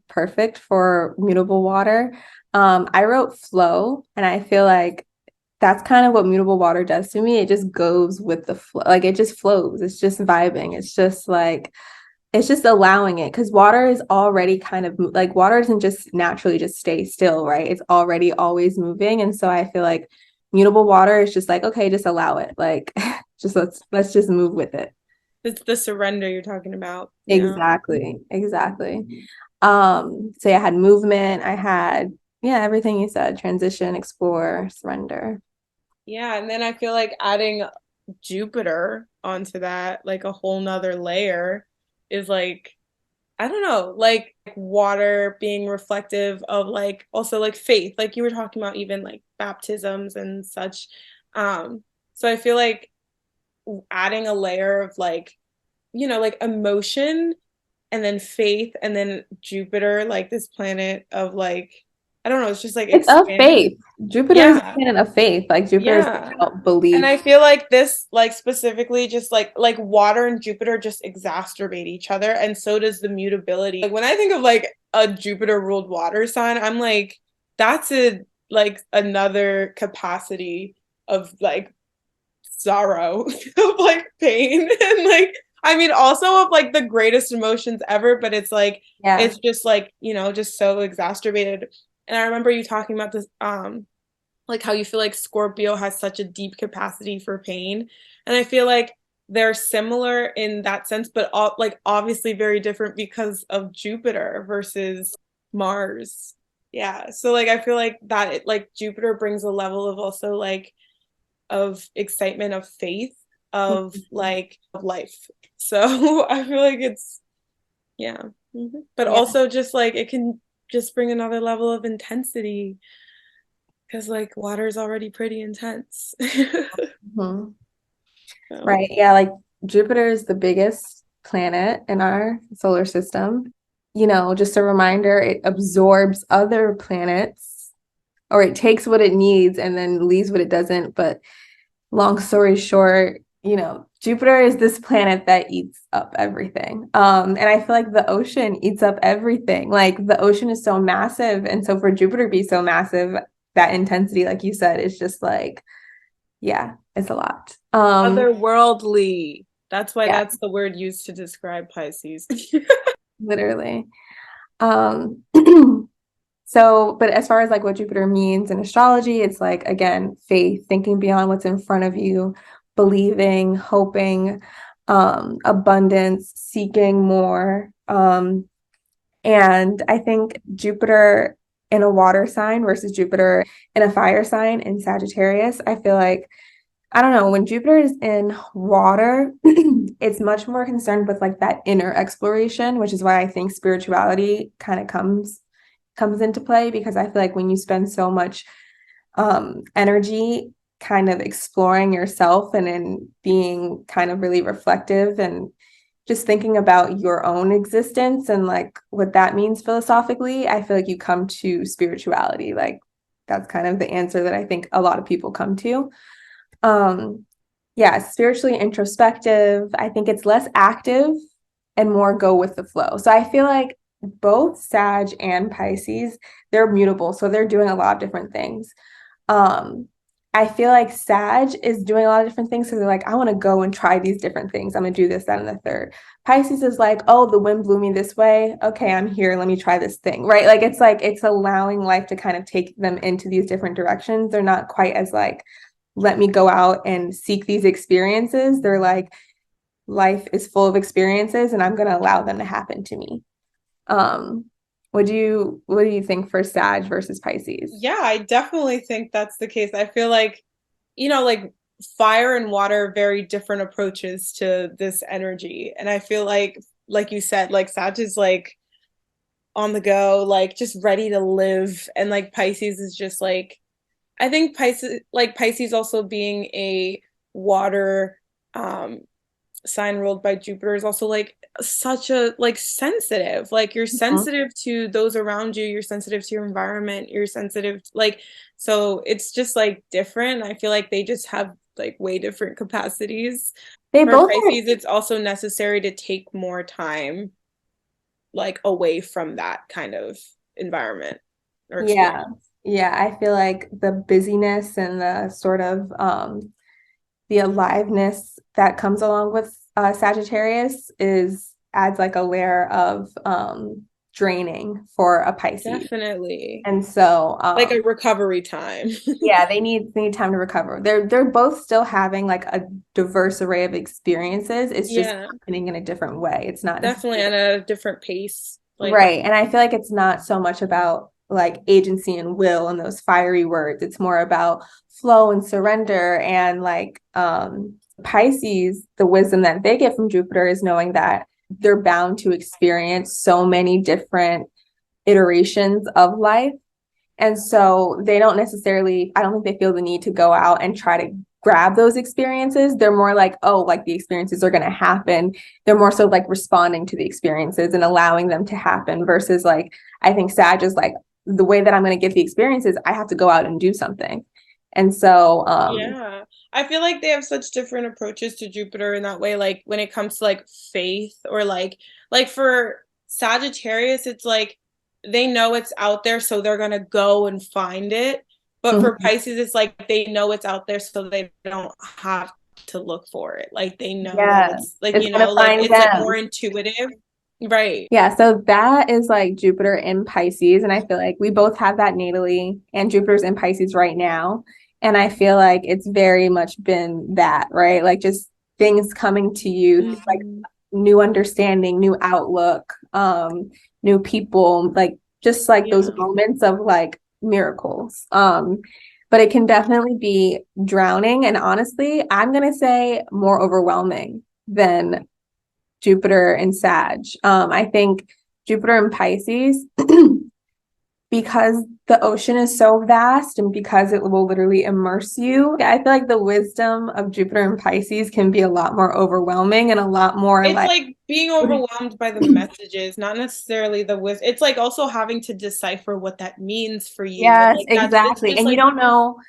S2: perfect for mutable water. I wrote flow, and I feel like that's kind of what mutable water does to me. It just goes with the flow, like it just flows. It's just vibing. It's just like it's just allowing it because water is already kind of like water doesn't just naturally just stay still, right? It's already always moving, and so I feel like mutable water is just like okay, just allow it, like just let's just move with it.
S1: It's the surrender you're talking about. Yeah.
S2: Exactly. Exactly. So yeah, I had movement, I had yeah, everything you said, transition, explore, surrender.
S1: Yeah. And then I feel like adding Jupiter onto that, like a whole nother layer, is like, I don't know, like water being reflective of like also like faith, like you were talking about, even like baptisms and such. So I feel like adding a layer of like, like emotion and then faith and then Jupiter, like this planet of like, I don't know, it's just like
S2: It's of
S1: expand.
S2: faith. Jupiter is a
S1: Yeah.
S2: planet of faith. Like Jupiter is
S1: Yeah.
S2: about
S1: And I
S2: belief.
S1: feel like this, like specifically, just like water and Jupiter just exacerbate each other, and so does the mutability. Like when I think of like a Jupiter ruled water sign, I'm like, that's a like another capacity of like sorrow, of like pain, and like I mean also of like the greatest emotions ever, but it's like
S2: Yeah.
S1: it's just like, just so exacerbated. And I remember you talking about this like how you feel like Scorpio has such a deep capacity for pain. And I feel like they're similar in that sense, but all, like obviously very different because of Jupiter versus Mars. Yeah. So like I feel like that like Jupiter brings a level of also like of excitement, of faith, of like of life. So I feel like it's yeah. But
S2: Yeah.
S1: also just like it can just bring another level of intensity because like water is already pretty intense.
S2: Mhm.
S1: So,
S2: Right. Yeah. Like Jupiter is the biggest planet in our solar system. Just a reminder, it absorbs other planets or it takes what it needs and then leaves what it doesn't. But long story short, Jupiter is this planet that eats up everything. And I feel like the ocean eats up everything. Like the ocean is so massive. And so for Jupiter to be so massive, that intensity, like you said, is just like, yeah, it's a lot.
S1: otherworldly. That's why
S2: Yeah,
S1: that's the word used to describe Pisces.
S2: literally. Um, so, but as far as like what Jupiter means in astrology, it's like, again, faith, thinking beyond what's in front of you, believing, hoping, abundance, seeking more. And I think Jupiter in a water sign versus Jupiter in a fire sign in Sagittarius, I feel like, I don't know, when Jupiter is in water, it's much more concerned with like that inner exploration, which is why I think spirituality kind of comes into play because I feel like when you spend so much energy kind of exploring yourself and in being kind of really reflective and just thinking about your own existence and like what that means philosophically, I feel like you come to spirituality. Like that's kind of the answer that I think a lot of people come to. Um, yeah, spiritually introspective. I think it's less active and more go with the flow. So I feel like both Sag and Pisces, they're mutable. So they're doing a lot of different things. Um, I feel like Sag is doing a lot of different things. So they're like, I want to go and try these different things. I'm going to do this, that, and the third. Pisces is like, oh, the wind blew me this way. Okay, I'm here. Let me try this thing. Right. Like it's allowing life to kind of take them into these different directions. They're not quite as like, let me go out and seek these experiences. They're like, life is full of experiences and I'm going to allow them to happen to me. Um, what do you think for Sag versus Pisces?
S1: Yeah, I definitely think that's the case. I feel like, like fire and water are very different approaches to this energy. And I feel like you said, like Sag is like on the go, like just ready to live. And like Pisces is just like, I think Pisces also being a water sign ruled by Jupiter is also like such a like sensitive. Like you're
S2: Mhm.
S1: sensitive to those around you, you're sensitive to your environment, you're sensitive like so it's just like different. I feel like they just have like way different capacities.
S2: They
S1: For
S2: both are,
S1: Pisces, it's also necessary to take more time like away from that kind of environment or
S2: yeah.
S1: experience.
S2: Yeah, I feel like the busyness and the sort of the aliveness that comes along with Sagittarius is adds like a layer of draining for a Pisces.
S1: Definitely.
S2: And so
S1: Like a recovery time.
S2: yeah, they need time to recover. They're both still having like a diverse array of experiences. It's just
S1: Yeah,
S2: happening in a different way. It's not
S1: definitely
S2: necessarily
S1: at a different pace. Like,
S2: right. And I feel like it's not so much about like agency and will and those fiery words. It's more about flow and surrender and like Pisces, the wisdom that they get from Jupiter is knowing that they're bound to experience so many different iterations of life. And so they don't necessarily, I don't think they feel the need to go out and try to grab those experiences. They're more like, oh, like the experiences are going to happen. They're more so like responding to the experiences and allowing them to happen versus like, I think Sag is like, the way that I'm going to get the experiences, I have to go out and do something. And so,
S1: yeah. I feel like they have such different approaches to Jupiter in that way. Like when it comes to like faith or like for Sagittarius, it's like they know it's out there, so they're gonna go and find it. But for
S2: mhm,
S1: Pisces, it's like they know it's out there, so they don't have to look for it. Like they know that
S2: yeah,
S1: it's like,
S2: it's going to
S1: like
S2: find
S1: it's like more
S2: them.
S1: intuitive. Right.
S2: Yeah, so that is like Jupiter in Pisces. And I feel like we both have that natally, and Jupiter's in Pisces right now. And I feel like it's very much been that, right? Like just things coming to you, like
S1: Mhm.
S2: new understanding, new outlook, new people, like just like those
S1: Yeah.
S2: moments of like miracles. But it can definitely be drowning. And honestly, I'm gonna say more overwhelming than Jupiter and Sag. I think Jupiter and Pisces, because the ocean is so vast and because it will literally immerse you, I feel like the wisdom of Jupiter and Pisces can be a lot more overwhelming and a lot more
S1: It's
S2: like,
S1: like being overwhelmed by the messages, not necessarily the wisdom. It's like also having to decipher what that means for you. And
S2: yes,
S1: like that's it's
S2: exactly.
S1: just
S2: And you
S1: like,
S2: don't know,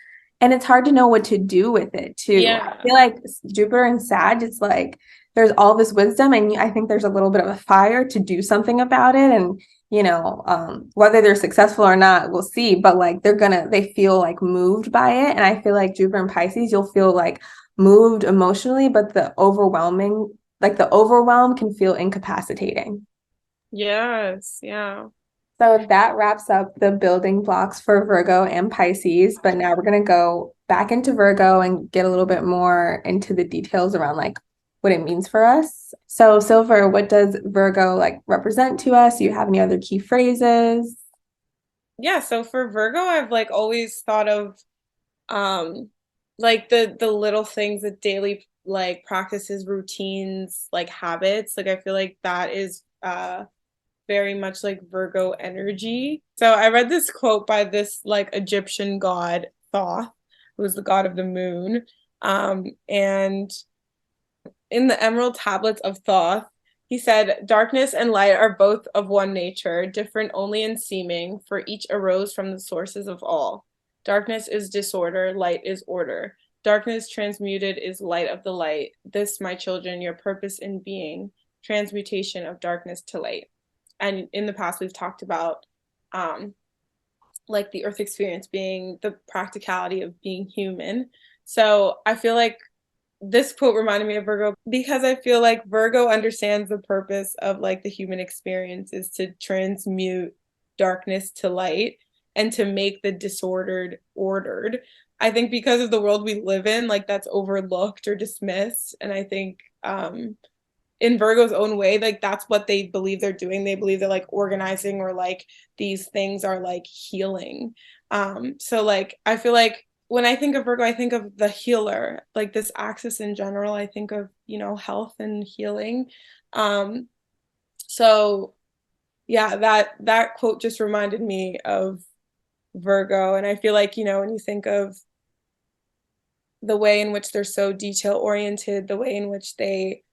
S2: and it's hard to know what to do with it too. I
S1: yeah.
S2: feel like Jupiter and Sag, it's like there's all this wisdom, and I think there's a little bit of a fire to do something about it. And whether they're successful or not, we'll see. But like they feel like moved by it. And I feel like Jupiter and Pisces, you'll feel like moved emotionally, but the overwhelm can feel incapacitating.
S1: Yes. Yeah.
S2: So that wraps up the building blocks for Virgo and Pisces. But now we're going to go back into Virgo and get a little bit more into the details around like what it means for us. So, Silver, what does Virgo like represent to us? Do you have any other key phrases?
S1: Yeah. So for Virgo, I've like always thought of um like the little things, the daily like practices, routines, like habits. Like I feel like that is very much like Virgo energy. So I read this quote by this like Egyptian god Thoth, who was the god of the moon. And in the emerald tablets of Thoth, he said, darkness and light are both of one nature, different only in seeming, for each arose from the sources of all. Darkness is disorder, light is order. Darkness transmuted is light of the light. This, my children, your purpose in being, transmutation of darkness to light. and in the past we've talked about like the earth experience being the practicality of being human. So I feel like this quote reminded me of Virgo because I feel like Virgo understands the purpose of like the human experience is to transmute darkness to light and to make the disordered ordered. I think because of the world we live in, like that's overlooked or dismissed. And I think in Virgo's own way, like that's what they believe they're doing. They believe they're like organizing or like these things are like healing. So like I feel like when I think of Virgo, I think of the healer, like this axis in general. I think of, health and healing. So yeah, that quote just reminded me of Virgo. And I feel like, when you think of the way in which they're so detail oriented, the way in which they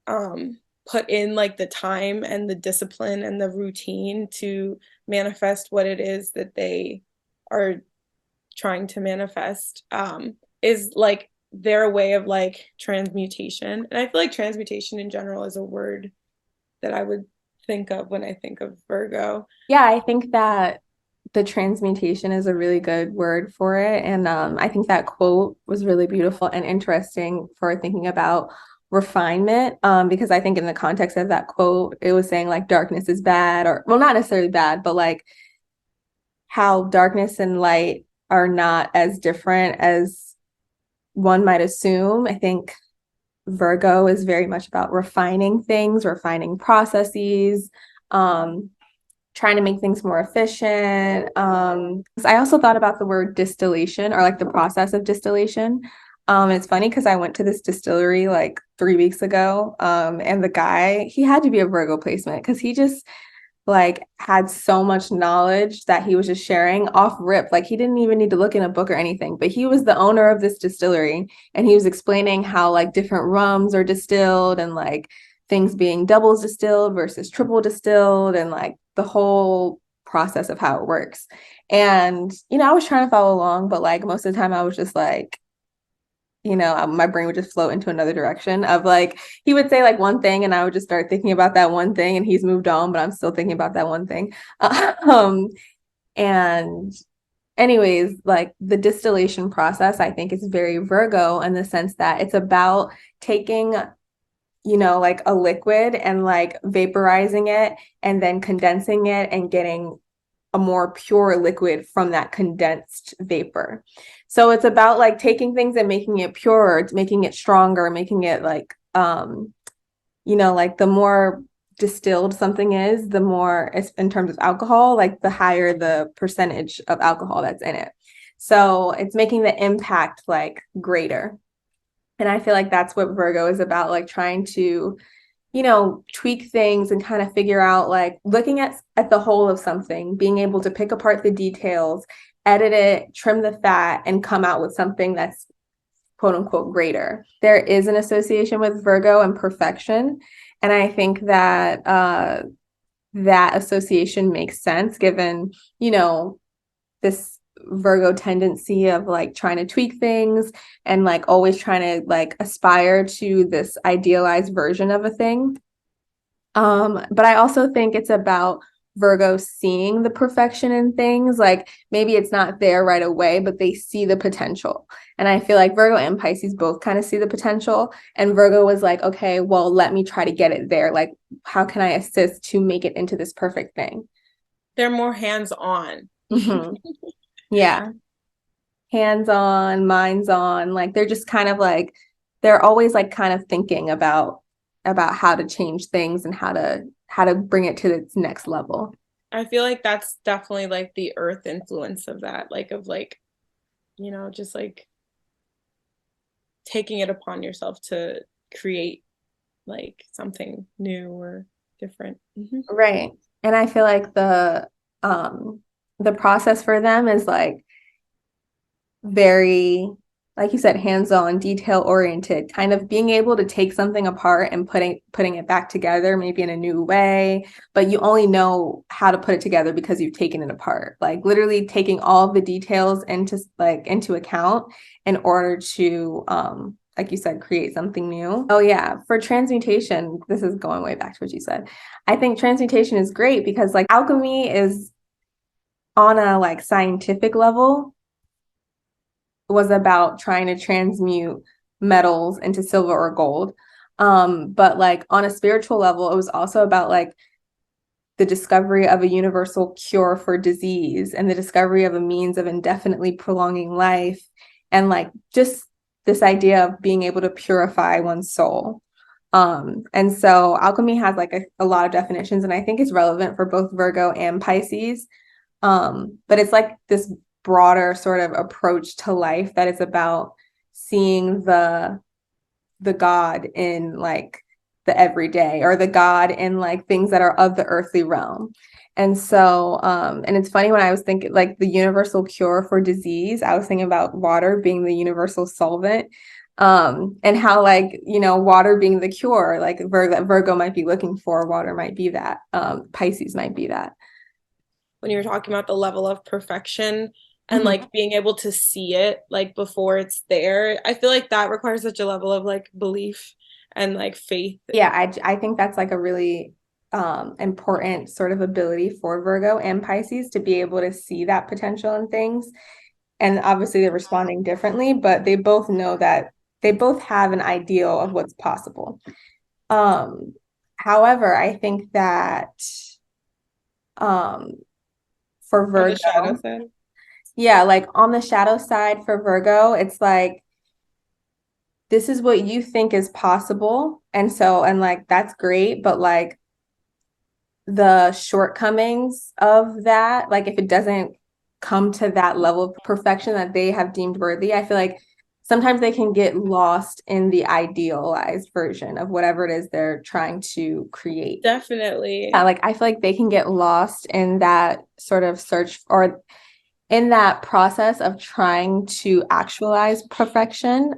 S1: put in like the time and the discipline and the routine to manifest what it is that they are trying to manifest, is like their way of like transmutation. And I feel like transmutation in general is a word that I would think of when I think of Virgo.
S2: Yeah, I think that the transmutation is a really good word for it. And I think that quote was really beautiful and interesting for thinking about refinement, because I think in the context of that quote, it was saying like darkness is bad, or well, not necessarily bad, but like how darkness and light are not as different as one might assume. I think Virgo is very much about refining things, refining processes, trying to make things more efficient. I also thought about the word distillation, or like the process of distillation. It's funny because I went to this distillery like 3 weeks ago, and the guy, he had to be a Virgo placement because he just like had so much knowledge that he was just sharing off rip. Like he didn't even need to look in a book or anything, but he was the owner of this distillery and he was explaining how like different rums are distilled and like things being doubles distilled versus triple distilled and like the whole process of how it works. And, I was trying to follow along, but like most of the time I was just like, my brain would just float into another direction of like, he would say like one thing and I would just start thinking about that one thing and he's moved on, but I'm still thinking about that one thing. And anyways, like the distillation process, I think is very Virgo in the sense that it's about taking, like a liquid and like vaporizing it and then condensing it and getting a more pure liquid from that condensed vapor. So it's about like taking things and making it purer, making it stronger, making it like, like the more distilled something is, the more it's in terms of alcohol, like the higher the percentage of alcohol that's in it. So it's making the impact like greater. And I feel like that's what Virgo is about, like trying to tweak things and kind of figure out like looking at the whole of something, being able to pick apart the details, edit it, trim the fat, and come out with something that's quote unquote greater. There is an association with Virgo and perfection. And I think that that association makes sense given, this Virgo tendency of like trying to tweak things and like always trying to like aspire to this idealized version of a thing. But I also think it's about Virgo seeing the perfection in things. Like maybe it's not there right away, but they see the potential. And I feel like Virgo and Pisces both kind of see the potential. And Virgo was like, okay, well, let me try to get it there. Like, how can I assist to make it into this perfect thing?
S1: They're more hands-on.
S2: Mm-hmm. Yeah. Hands-on, minds-on, like they're just kind of like, they're always like kind of thinking about how to change things and how to bring it to its next level.
S1: I feel like that's definitely like the earth influence of that, like of like, just like taking it upon yourself to create like something new or different. Mm-hmm.
S2: Right. And I feel like the process for them is like very, like you said, hands-on, detail-oriented, kind of being able to take something apart and putting it back together, maybe in a new way, but you only know how to put it together because you've taken it apart. Like literally taking all of the details into account in order to like you said, create something new. Oh yeah, for transmutation, this is going way back to what you said. I think transmutation is great because like alchemy is on a like scientific level was about trying to transmute metals into silver or gold. But like on a spiritual level, it was also about like the discovery of a universal cure for disease and the discovery of a means of indefinitely prolonging life, and like just this idea of being able to purify one's soul. And so alchemy has like a lot of definitions, and I think it's relevant for both Virgo and Pisces. But it's like this broader sort of approach to life that is about seeing the God in like the everyday, or the God in like things that are of the earthly realm. And so, and it's funny, when I was thinking like the universal cure for disease, I was thinking about water being the universal solvent. And how like, you know, water being the cure, like Virgo might be looking for, water might be that, Pisces might be that.
S1: When you were talking about the level of perfection and like being able to see it like before it's there, I feel like that requires such a level of like belief and like faith.
S2: Yeah, I think that's like a really important sort of ability for Virgo and Pisces, to be able to see that potential in things. And obviously they're responding differently, but they both know that they both have an ideal of what's possible. However, I think that for Virgo,
S1: on the shadow side.
S2: Yeah, like on the shadow side for Virgo, it's like this is what you think is possible. And so, and like that's great, but like the shortcomings of that, like if it doesn't come to that level of perfection that they have deemed worthy, I feel like sometimes they can get lost in the idealized version of whatever it is they're trying to create.
S1: Definitely.
S2: Yeah, like I feel like they can get lost in that sort of search, or in that process of trying to actualize perfection.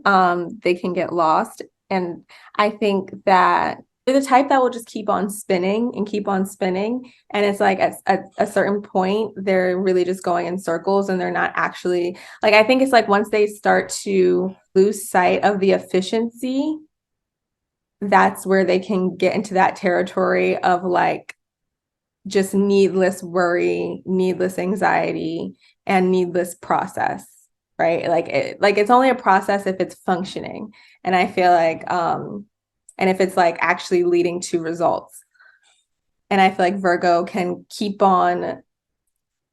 S2: They can get lost. And I think that they're the type that will just keep on spinning and keep on spinning. And it's like at a certain point, they're really just going in circles, and they're not actually like, I think it's like once they start to lose sight of the efficiency, that's where they can get into that territory of like just needless worry, needless anxiety, and needless process, right? Like it's only a process if it's functioning. And I feel like and if it's like actually leading to results. And I feel like Virgo can keep on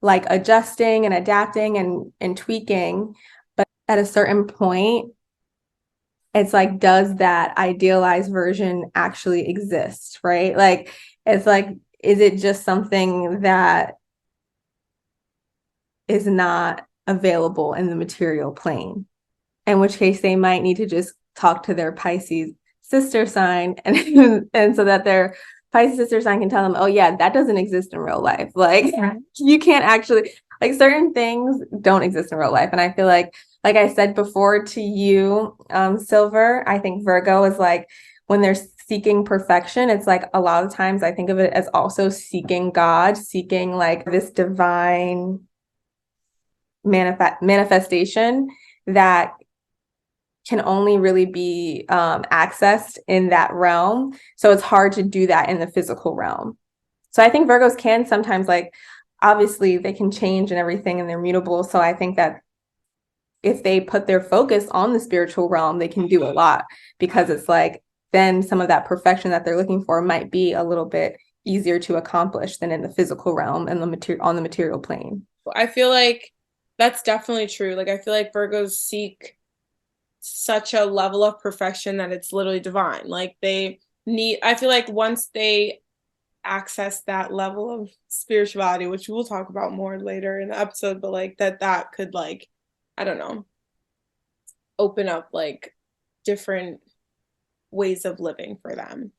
S2: like adjusting and adapting and tweaking, but at a certain point, it's like, does that idealized version actually exist, right? Like it's like, is it just something that is not available in the material plane? In which case they might need to just talk to their Pisces sister sign, and so that their Pisces sister sign can tell them, oh yeah, that doesn't exist in real life. Like you can't actually, like certain things don't exist in real life. And I feel like I said before to you, Silver, I think Virgo is like, when they're seeking perfection, it's like a lot of times I think of it as also seeking God, seeking like this divine manifestation that can only really be accessed in that realm. So it's hard to do that in the physical realm. So I think Virgos can sometimes, like, obviously they can change and everything, and they're mutable. So I think that if they put their focus on the spiritual realm, they can do a lot, because it's like then some of that perfection that they're looking for might be a little bit easier to accomplish than in the physical realm and on the material plane.
S1: I feel like that's definitely true. Like I feel like Virgos seek such a level of perfection that it's literally divine. Like I feel like once they access that level of spirituality, which we'll talk about more later in the episode, but like that could, like, I don't know, open up like different ways of living for them.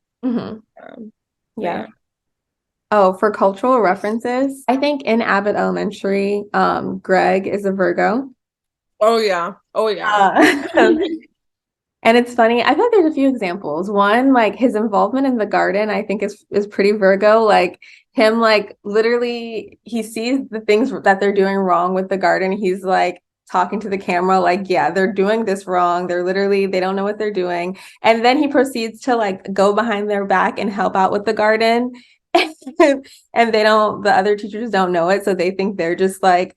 S2: Yeah. Oh, for cultural references, I think in Abbott Elementary, Greg is a Virgo.
S1: Oh yeah.
S2: And it's funny, I feel like there's a few examples. One, like his involvement in the garden, I think is pretty Virgo. Like him, like literally he sees the things that they're doing wrong with the garden. He's like talking to the camera, like, yeah, they're doing this wrong. They don't know what they're doing. And then he proceeds to like go behind their back and help out with the garden. And the other teachers don't know it. So they think they're just like,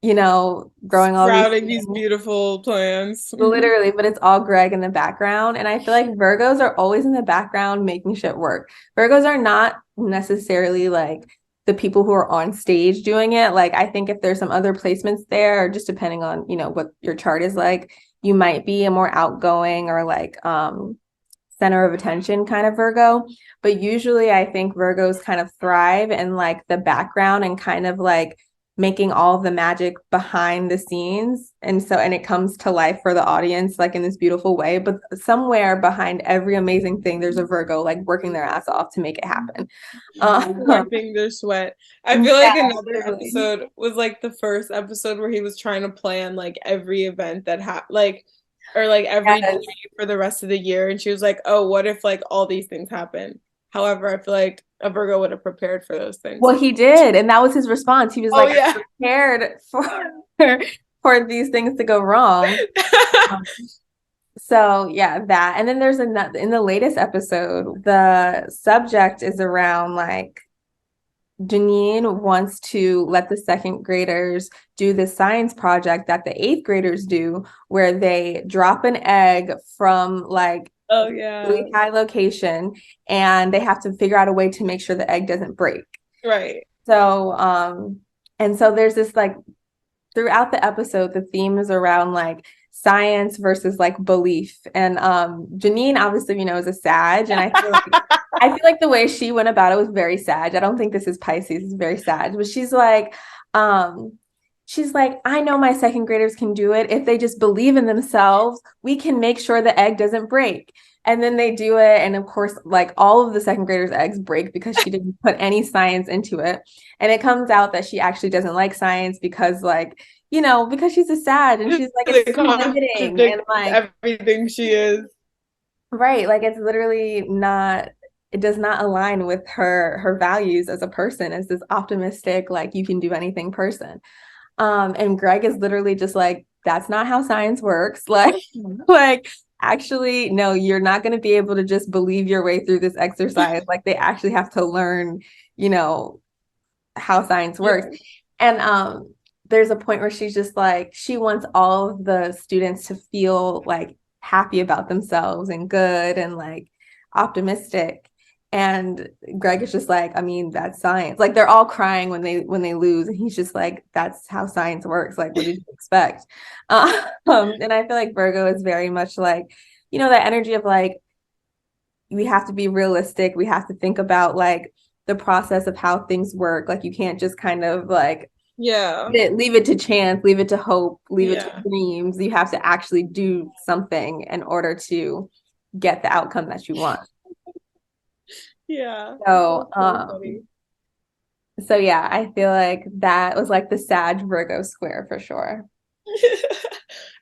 S2: growing all these
S1: Sprouting these
S2: things.
S1: beautiful plants.
S2: Literally, but it's all Greg in the background. And I feel like Virgos are always in the background making shit work. Virgos are not necessarily like the people who are on stage doing it. Like, I think if there's some other placements there, or just depending on, what your chart is like, you might be a more outgoing or like center of attention kind of Virgo. But usually I think Virgos kind of thrive in like the background and kind of like making all of the magic behind the scenes. And it comes to life for the audience, like in this beautiful way. But somewhere behind every amazing thing, there's a Virgo like working their ass off to make it happen.
S1: Wiping their sweat. I feel like another
S2: Literally.
S1: episode was like the first episode where he was trying to plan like every event that or like every
S2: Yes.
S1: day for the rest of the year. And she was like, oh, what if like all these things happen? However, I feel like a Virgo would have prepared for those things.
S2: Well, he did, and that was his response. He was
S1: Oh
S2: like,
S1: yeah.
S2: I'm prepared for these things to go wrong. So yeah, that. And then there's another in the latest episode, the subject is around like Janine wants to let the second graders do the science project that the eighth graders do, where they drop an egg from like
S1: Oh yeah.
S2: really high location, and they have to figure out a way to make sure the egg doesn't break.
S1: Right.
S2: So, and so there's this like throughout the episode, the theme is around like science versus like belief. And Janine obviously, is a Sag, and I feel like the way she went about it was very Sag. I don't think this is Pisces, it's very Sag, but she's like, I know my second graders can do it. If they just believe in themselves, we can make sure the egg doesn't break. And then they do it. And of course, like all of the second graders' eggs break because she didn't put any science into it. And it comes out that she actually doesn't like science because because she's a Sag and she's like, it's too limiting and like
S1: everything she is.
S2: Right. Like it's literally not, it does not align with her values as a person, as this optimistic, like you can do anything person. And Greg is literally just like, that's not how science works. Like actually, no, you're not going to be able to just believe your way through this exercise. Like they actually have to learn, how science works. Yeah. And there's a point where she's just like, she wants all of the students to feel like happy about themselves and good and like optimistic. And Greg is just like, I mean, that's science. Like they're all crying when they lose, and he's just like, that's how science works. Like, what did you expect? And I feel like Virgo is very much like, that energy of like, we have to be realistic. We have to think about like the process of how things work. Like you can't just kind of like leave it to chance, leave it to hope, leave it to dreams. You have to actually do something in order to get the outcome that you want.
S1: Yeah.
S2: So yeah, I feel like that was like the Sag Virgo square for sure.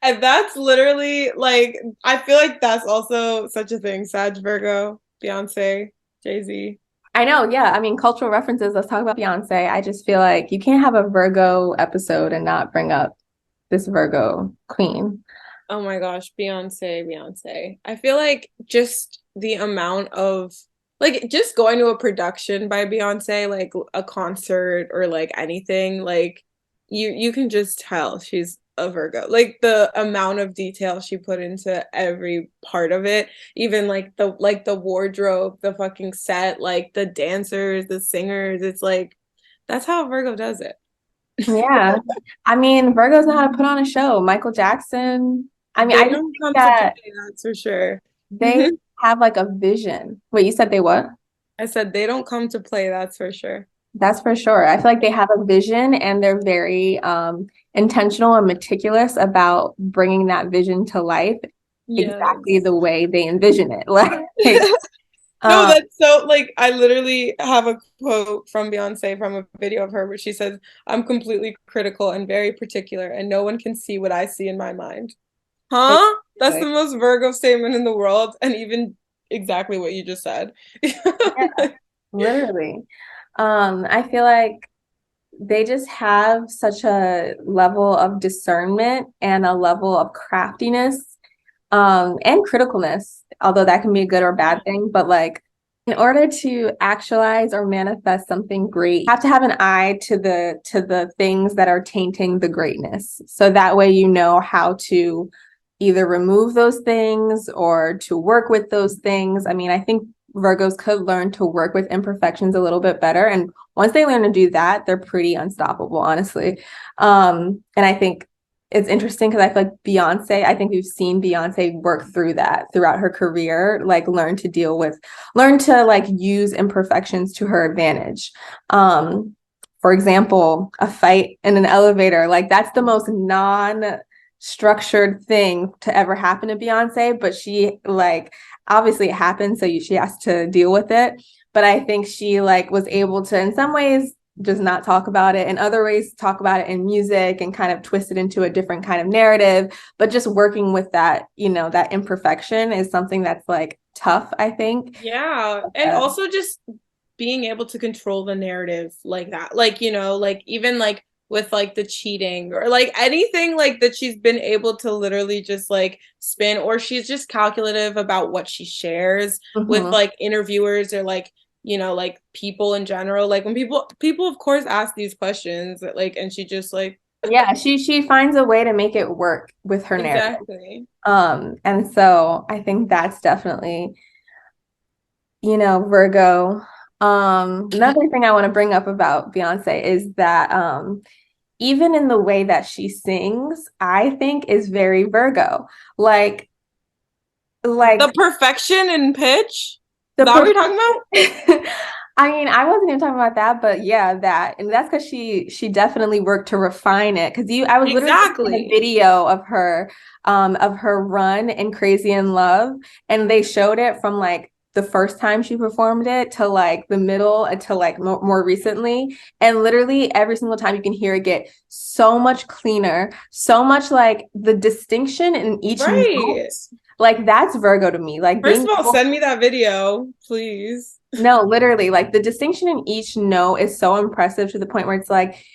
S1: And that's literally like, I feel like that's also such a thing. Sag Virgo, Beyonce, Jay-Z.
S2: I know, yeah. I mean, cultural references, let's talk about Beyonce. I just feel like you can't have a Virgo episode and not bring up this Virgo queen.
S1: Oh my gosh, Beyonce. I feel like just the amount of like just going to a production by Beyonce, like a concert or like anything, like you can just tell she's a Virgo. Like the amount of detail she put into every part of it, even like the wardrobe, the fucking set, like the dancers, the singers, it's like that's how Virgo does it.
S2: Yeah. I mean, Virgos know how to put on a show. Michael Jackson. I mean,
S1: They
S2: I just
S1: don't
S2: think
S1: come
S2: that
S1: to play, that's for sure.
S2: they have like a vision. Wait, you said they what?
S1: I said they don't come to play, that's for sure.
S2: That's for sure. I feel like they have a vision and they're very intentional and meticulous about bringing that vision to life exactly the way they envision it. Like,
S1: no, that's so like I literally have a quote from Beyonce from a video of her where she says, "I'm completely critical and very particular, and no one can see what I see in my mind." Huh? That's the most Virgo statement in the world, and even exactly what you just said.
S2: Yeah, literally. I feel like they just have such a level of discernment and a level of craftiness, and criticalness, although that can be a good or bad thing. But like, in order to actualize or manifest something great, you have to have an eye to the things that are tainting the greatness. So that way you know how to either remove those things or to work with those things. I mean, I think Virgos could learn to work with imperfections a little bit better. And once they learn to do that, they're pretty unstoppable, honestly. And I think it's interesting because I feel like Beyonce, I think we've seen Beyonce work through that throughout her career, like learn to like use imperfections to her advantage. For example, a fight in an elevator, like that's the most non-structured thing to ever happen to Beyonce, but she like obviously it happened, so she has to deal with it. But I think she like was able to, in some ways, just not talk about it, in other ways talk about it in music and kind of twist it into a different kind of narrative. But just working with that, that imperfection is something that's like tough, I think.
S1: Yeah. And also just being able to control the narrative like that. Like, like even like with like the cheating or like anything like that she's been able to literally just like spin, or she's just calculative about what she shares with like interviewers or like like people in general. Like when people of course ask these questions, like, and she just like
S2: yeah, she finds a way to make it work with her narrative.
S1: exactly.
S2: And so I think that's definitely, Virgo. Another thing I want to bring up about Beyonce is that even in the way that she sings, I think is very Virgo. Like
S1: The perfection in pitch.
S2: the
S1: Is that what you're talking about?
S2: I mean, I wasn't even talking about that, but yeah, that. And that's because she definitely worked to refine it. Because I was literally in a video of her run in Crazy in Love, and they showed it from like the first time she performed it to like the middle until like more recently. And literally every single time you can hear it get so much cleaner, so much like the distinction in each note. Like that's Virgo to me. Like
S1: first of all, send me that video, please.
S2: No, literally, like the distinction in each note is so impressive to the point where it's like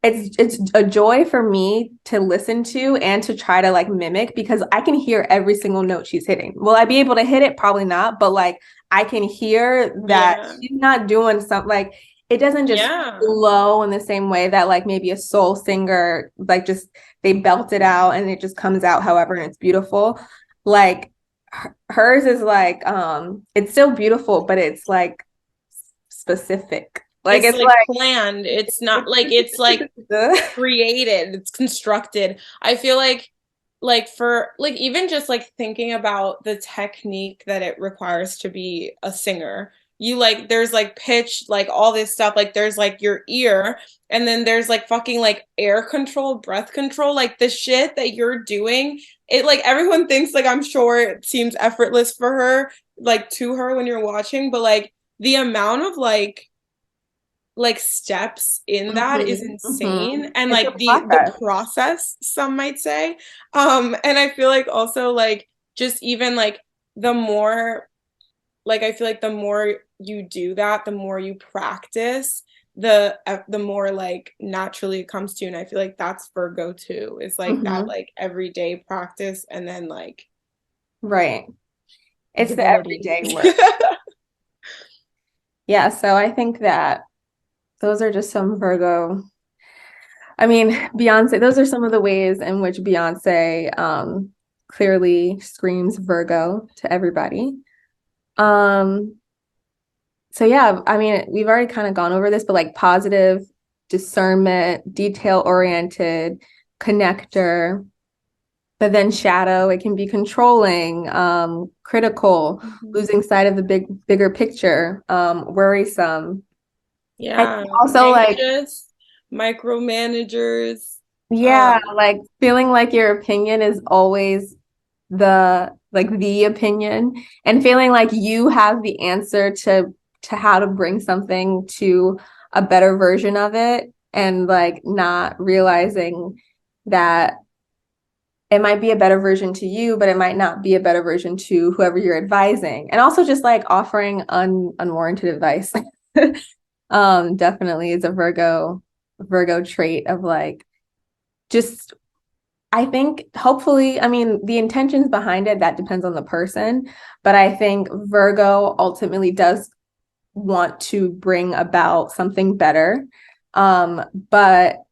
S2: it's a joy for me to listen to and to try to like mimic, because I can hear every single note she's hitting. Will I be able to hit it? Probably not, but like I can hear that she's not doing something like it doesn't just flow in the same way that like maybe a soul singer like just they belt it out and it just comes out however and it's beautiful. Like hers is like it's still beautiful, but it's like specific. Like it's like
S1: planned. It's not like it's like created, it's constructed. I feel like for like even just like thinking about the technique that it requires to be a singer, you like there's like pitch, like all this stuff, like there's like your ear, and then there's like fucking like air control, breath control, like the shit that you're doing. It like everyone thinks like, I'm sure it seems effortless for her, like to her when you're watching, but like the amount of like steps in that is insane. And it's like the process, some might say. And I feel like also like just even like the more like I feel like the more you do that, the more you practice, the more like naturally it comes to you. And I feel like that's Virgo too. It's like that like everyday practice, and then like
S2: it's the everyday work. Yeah, so I think that those are just some Virgo. I mean, Beyonce, those are some of the ways in which Beyonce clearly screams Virgo to everybody. So yeah, I mean, we've already kind of gone over this, but like positive, discernment, detail-oriented, connector, but then shadow, it can be controlling, critical, losing sight of the bigger picture, worrisome.
S1: Yeah. Also anxious, like micromanagers.
S2: Yeah, like feeling like your opinion is always the opinion, and feeling like you have the answer to how to bring something to a better version of it, and like not realizing that it might be a better version to you, but it might not be a better version to whoever you're advising. And also just like offering unwarranted advice. Definitely is a Virgo Virgo trait of like just I think hopefully, I mean, the intentions behind it, that depends on the person, but I think Virgo ultimately does want to bring about something better. But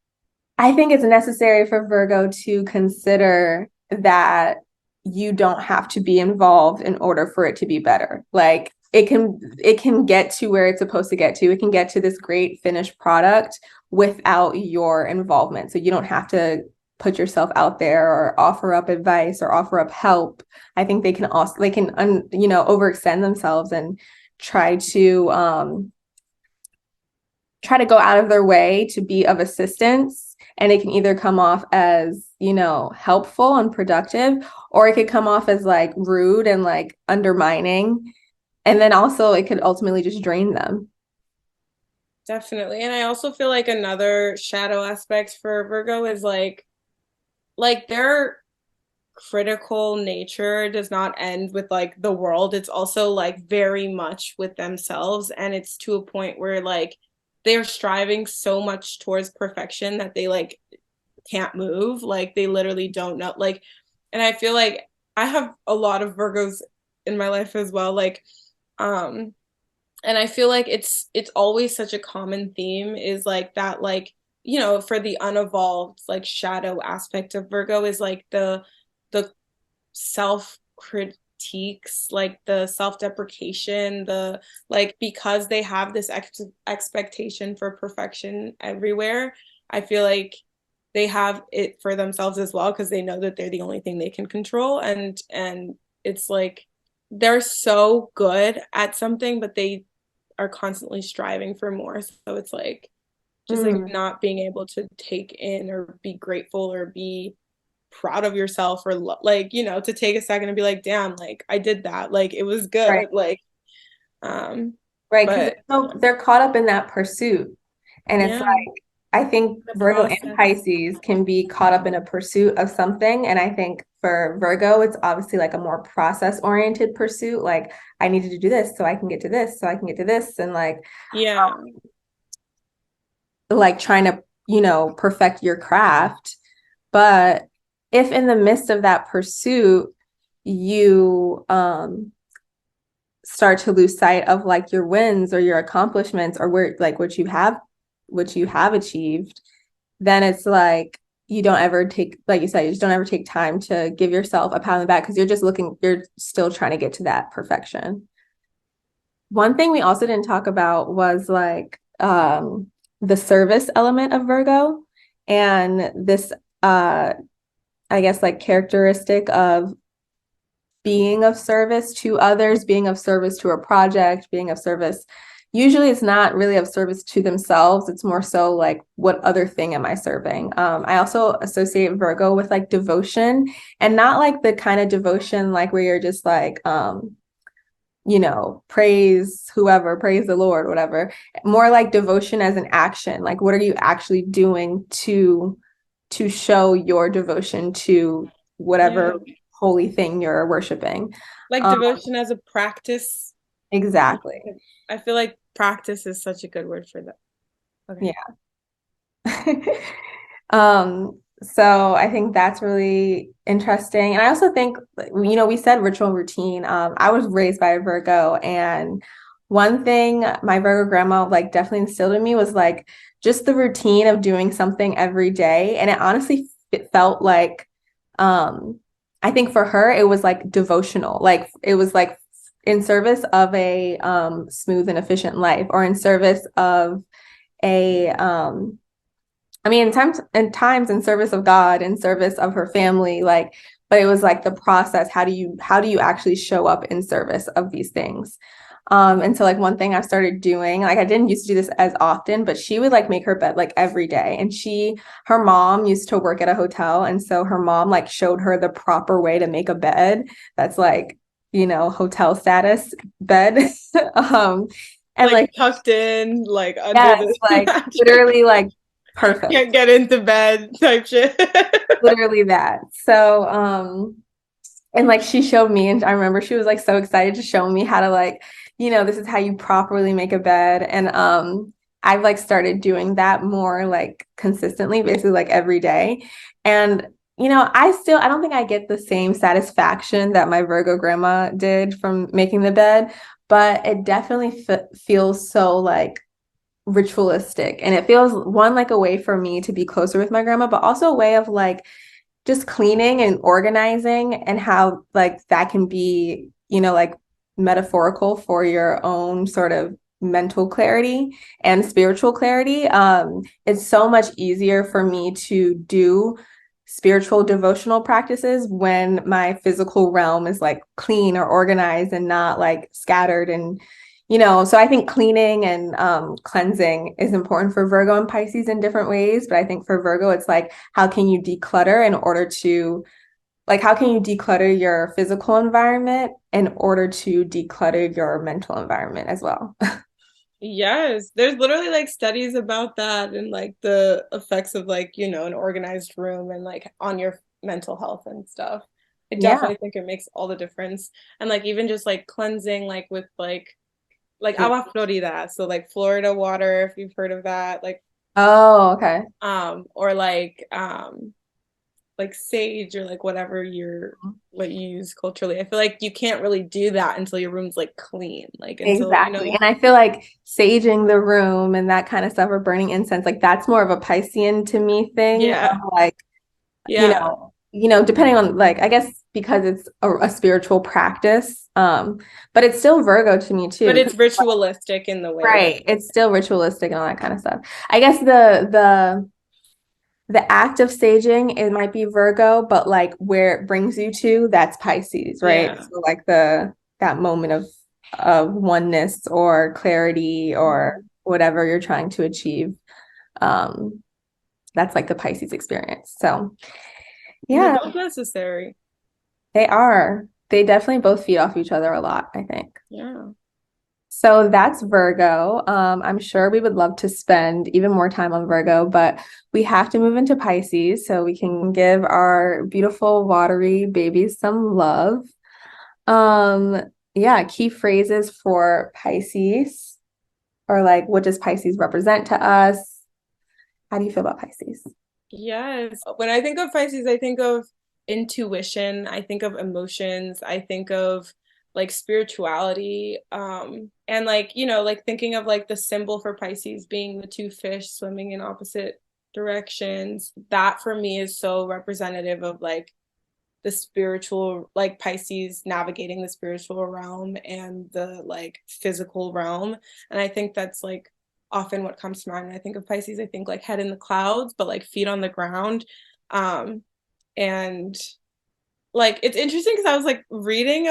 S2: I think it's necessary for Virgo to consider that you don't have to be involved in order for it to be better. Like it can get to where it's supposed to get to. It can get to this great finished product without your involvement. So you don't have to put yourself out there or offer up advice or offer up help. I think they can overextend themselves and try to go out of their way to be of assistance. And it can either come off as, helpful and productive, or it could come off as like rude and like undermining. And then also it could ultimately just drain them.
S1: Definitely. And I also feel like another shadow aspect for Virgo is their critical nature does not end with like the world. It's also like very much with themselves. And it's to a point where like they're striving so much towards perfection that they like can't move. Like they literally don't know. Like, and I feel like I have a lot of Virgos in my life as well. Um, and I feel like it's always such a common theme is like that, like, for the unevolved, like shadow aspect of Virgo is like the self critiques, like the self deprecation, the like because they have this expectation for perfection everywhere. I feel like they have it for themselves as well because they know that they're the only thing they can control, and it's like they're so good at something, but they are constantly striving for more. So it's like just like not being able to take in or be grateful or be proud of yourself or like, to take a second and be like, damn, like I did that. Like it was good.
S2: Right.
S1: Like, um,
S2: Right. Because
S1: but
S2: they're caught up in that pursuit. And it's
S1: yeah,
S2: like, I think
S1: the
S2: Virgo and
S1: process.
S2: Pisces can be caught up in a pursuit of something. And I think for Virgo, it's obviously like a more process oriented pursuit. Like, I needed to do this so I can get to this, so I can get to this. And
S1: Yeah.
S2: like trying to, perfect your craft. But if in the midst of that pursuit, you start to lose sight of like your wins or your accomplishments or where like what you have achieved, then it's like you don't ever take, like you said, you just don't ever take time to give yourself a pat on the back because you're still trying to get to that perfection. One thing we also didn't talk about was like the service element of Virgo and this I guess like characteristic of being of service to others, being of service to a project, being of service. Usually it's not really of service to themselves. It's more so like, what other thing am I serving? I also associate Virgo with like devotion, and not like the kind of devotion like where you're just like, praise whoever, praise the Lord, whatever. More like devotion as an action. Like, what are you actually doing to show your devotion to
S1: Yeah.
S2: whatever holy thing you're worshiping?
S1: Like
S2: Um,
S1: devotion as a practice.
S2: exactly.
S1: I feel like practice is such a good word for that. Okay.
S2: Yeah. So I think that's really interesting. And I also think, we said ritual routine. I was raised by a Virgo, and one thing my Virgo grandma like definitely instilled in me was like just the routine of doing something every day. And it felt like I think for her it was like devotional. Like it was like in service of a smooth and efficient life, or in service of a I mean, in times in service of God, in service of her family, like, but it was like the process. How do you actually show up in service of these things? And so like one thing I started doing, like I didn't used to do this as often, but she would like make her bed like every day. And her mom used to work at a hotel. And so her mom like showed her the proper way to make a bed that's like, hotel status bed. um, and
S1: Like
S2: like,
S1: tucked in, like under
S2: yeah, it's
S1: the
S2: like
S1: mattress.
S2: literally like perfect.
S1: Can't get into bed type shit.
S2: Literally that. So, and like she showed me, and I remember she was like so excited to show me how to like, this is how you properly make a bed. And I've like started doing that more like consistently, basically like every day. And I don't think I get the same satisfaction that my Virgo grandma did from making the bed, but it definitely feels so like ritualistic. And it feels one like a way for me to be closer with my grandma, but also a way of like just cleaning and organizing, and how like that can be, like metaphorical for your own sort of mental clarity and spiritual clarity. It's so much easier for me to do spiritual devotional practices when my physical realm is like clean or organized and not like scattered. And so I think cleaning and cleansing is important for Virgo and Pisces in different ways. But I think for Virgo, it's like, how can you declutter in order to, like, how can you declutter your physical environment in order to declutter your mental environment as well?
S1: Yes, there's literally like studies about that and like the effects of like, an organized room and like on your mental health and stuff. I
S2: Yeah.
S1: definitely think it makes all the difference. And like even just like cleansing like with like agua florida, so like Florida water, if you've heard of that,
S2: Oh, okay.
S1: or like sage or like whatever what you use culturally. I feel like you can't really do that until your room's like clean, like until
S2: Exactly. And I feel like saging the room and that kind of stuff, or burning incense, like that's more of a Piscean to me thing
S1: yeah,
S2: of like,
S1: yeah.
S2: depending on like, I guess because it's a spiritual practice, but it's still Virgo to me
S1: But
S2: too.
S1: it's ritualistic in the way that
S2: Right. It's still ritualistic and all that kind of stuff. I guess the act of saging, it might be Virgo, but like where it brings you to, that's Pisces, right?
S1: yeah.
S2: So like that moment of oneness or clarity or whatever you're trying to achieve. Um, that's like the Pisces experience. So
S1: And they're
S2: yeah,
S1: both necessary.
S2: they are. They definitely both feed off each other a lot, I think.
S1: Yeah.
S2: So that's Virgo. I'm sure we would love to spend even more time on Virgo, but we have to move into Pisces so we can give our beautiful watery babies some love. Um, yeah, key phrases for Pisces, or like, what does Pisces represent to us? How do you feel about Pisces?
S1: Yes. When I think of Pisces, I think of intuition, I think of emotions, I think of like spirituality, and like, like thinking of like the symbol for Pisces being the two fish swimming in opposite directions. That for me is so representative of like the spiritual, like Pisces navigating the spiritual realm and the like physical realm. And I think that's like often what comes to mind when I think of Pisces. I think like head in the clouds, but like feet on the ground. And like it's interesting because I was reading